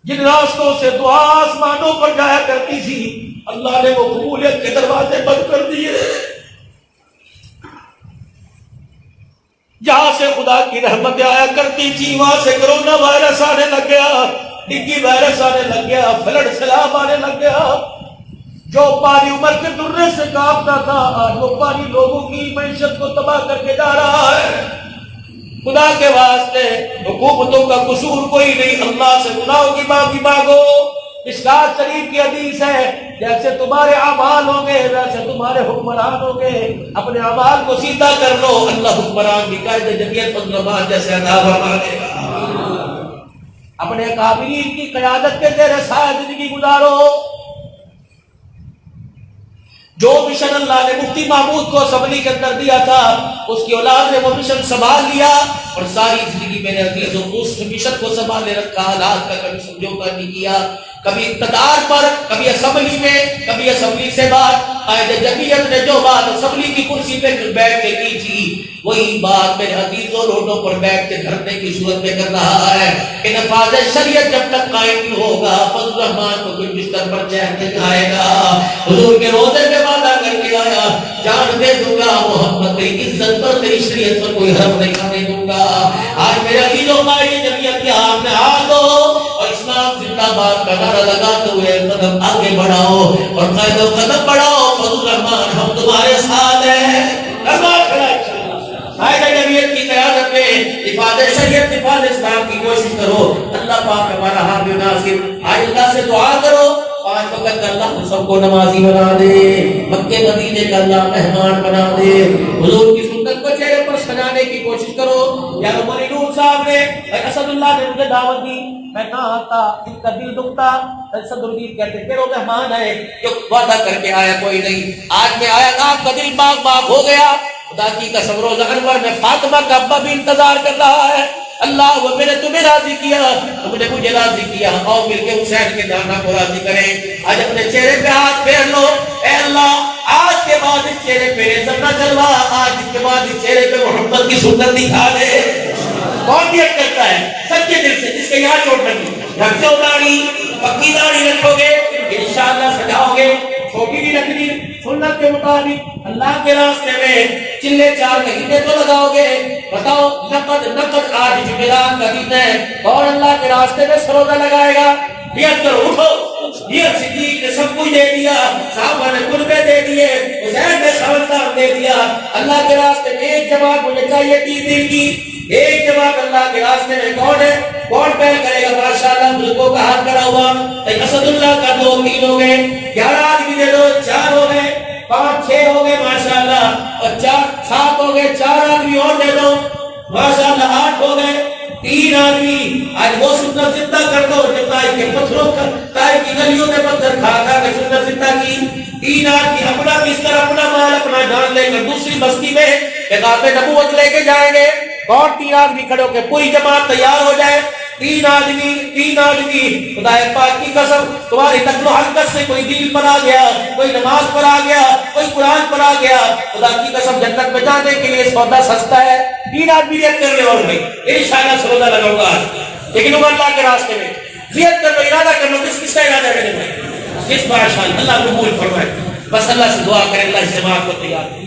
جن راستوں سے دعا آسمانوں پر جایا کرتی تھی اللہ نے وہ قبولیت کے دروازے بند کر دیے، جہاں سے خدا کی رحمت آیا کرتی تھی وہاں سے کرونا وائرس آنے لگ گیا، ڈینگی وائرس آنے لگ گیا، فلڈ سیلاب آنے لگ گیا، جو پانی عمر کے درے سے کانپتا تھا آج وہ پانی لوگوں کی معیشت کو تباہ کر کے جا رہا ہے۔ خدا کے واسطے حکومتوں کا قصور کوئی نہیں، اللہ سے گناہوں کی معافی مانگو۔ مشکوٰۃ شریف کی حدیث ہے جیسے تمہارے اعمال ہوں گے ویسے تمہارے حکمران ہوں گے، اپنے اعمال کو سیدھا کر لو، اللہ حکمران کی قائد جمعیت عظماء جیسے عطا فرمائے گا۔ اپنے اکابرین کی قیادت کے زیر سایہ زندگی گزارو۔ جو مشن اللہ نے مفتی محمود کو اسمبلی کے اندر دیا تھا اس کی اولاد نے وہ مشن سنبھال لیا اور ساری زندگی میرے عزیزوں اس مشن کو سنبھالے رکھا، حالات کا کبھی سمجھوتا نہیں کیا، کبھی اقتدار پر، کبھی اسمبلی میں، کبھی اسمبلی سے بات، قائد جمعیت نے جو بات اسمبلی کی کرسی پہ بیٹھ کے کی تھی وہی بات میرے عزیزوں روڈوں پر بیٹھ کے دھرنے کی صورت میں کر رہا ہے کہ نفاذ شریعت جب تک قائم نہیں ہوگا فضل الرحمان کو کوئی بستر پر چین نہیں آئے گا۔ حضور کے روزے میں وعدہ کر کے آیا جان دے دوں گا محمد تیری عزت پر تیری شریعت پر کوئی حرف نہیں آنے دوں گا۔ آج میرے عزیزوں قائد جمعیت کے ہاتھ میں ہاتھ دو اور اسلام زندہ باد کا نعرہ لگاتے ہوئے قدم آگے بڑھاؤ اور قائد و قدم بڑھاؤ، فضل الرحمان ہم تمہارے ساتھ ہیں۔ قائد جمعیت کی قیادت میں حفاظ شریعت حفاظ اسلام کی کوشش کرو، اللہ پاک ہمارا حامی ناصر۔ آج اللہ سے دعا کرو 5 وقت کا اللہ ہم سب کو نمازی بنا دے، مکے مدینے کا اللہ مہمان بنا دے، حضور کی سنت کو چہرے پر سجانے کی کوشش کرو۔ یا عمر نور صاحب نے اسد اللہ نے مجھے دعوت دی، میں نہ آتا ان کا دل دکھتا، صدردین کہتے تیرو مہمان ہے جو وعدہ کر کے آیا کوئی نہیں، آج میں آیا تھا آپ کا دل باغ باغ ہو گیا۔ خدا کی قسم روزہ انور میں فاطمہ کا ابا بھی انتظار کر رہا ہے، اللہ وہ میں نے تمہیں راضی کیا تم نے مجھے راضی کیا، اور مل کے حسین کے نانا کو راضی کریں۔ آج اپنے چہرے پہ ہاتھ پھیر لو، اے اللہ آج کے بعد اس چہرے پہ نظر نہ چلوا، آج کے بعد اس چہرے پہ محمد کی سنت دکھا دے۔ کون نیت کرتا ہے سچے دل سے جس کے یہاں چوٹ لگی، ڈھکو داڑھی پکی داڑھی رکھو گے انشاءاللہ سجاؤ گے، چھوٹی بھی رکھنی سنت کے مطابق، اللہ کے راستے میں چلے 4 مہینے تو لگاؤ گے، بتاؤ نقد آج جمعرات کا دن ہے اور اللہ کے راستے میں سروزہ لگائے گا، نیت کرو اٹھو، نیت صدیق نے سب کچھ دے دیا، صحابہ نے قربے دے دیے، حسین نے خبردار دے دیا، اللہ کے راستے میں ایک جماعت مجھے چاہیے 3 دن کی، ایک جماعت اللہ کے راستے میں کون ہے، کون پہل کرے گا؟ ماشاءاللہ بزرگوں کا ہاتھ کھڑا ہوا، اسد اللہ کا 2 3 ہو گئے، 11 آدمی دے دو 4 ہو گئے، 5 6 ہو گئے ماشاءاللہ، اور 4 7 ہو گئے، 4 آدمی اور دے دو ماشاءاللہ 8 ہو گئے، 3 آدمی آج وہ سنت زندہ کر دو جو طائف کے پتھروں کا طائف کی گلیوں میں پتھر کھا کھا کے سنت زندہ کی۔ 3 آدمی اپنا بستر اپنا مال اپنا جان لے کر دوسری بستی میں کتاب نبوت لے کے جائیں گے، اور 3 آدمی کھڑے ہو کے پوری جماعت تیار ہو جائے، تین آدمی خدا پاک کی قسم تمہاری نقل و حرکت سے کوئی دین پر آ گیا, کوئی نماز پر آ گیا, کوئی قرآن پر آ گیا, خدا کی قسم جنت میں جانے کے لیے سودا سستا ہے. تین آدمی نیت کر لے اور انشاءاللہ سودا لگاؤں گا, لیکن وہ اللہ کے راستے میں نیت کر لو, ارادہ کر لو. کس کا ارادہ کرنے میں کس بادشاہ اللہ قبول فرمائے. بس اللہ سے دعا کریں اللہ اس جماعت کو تیار کرے.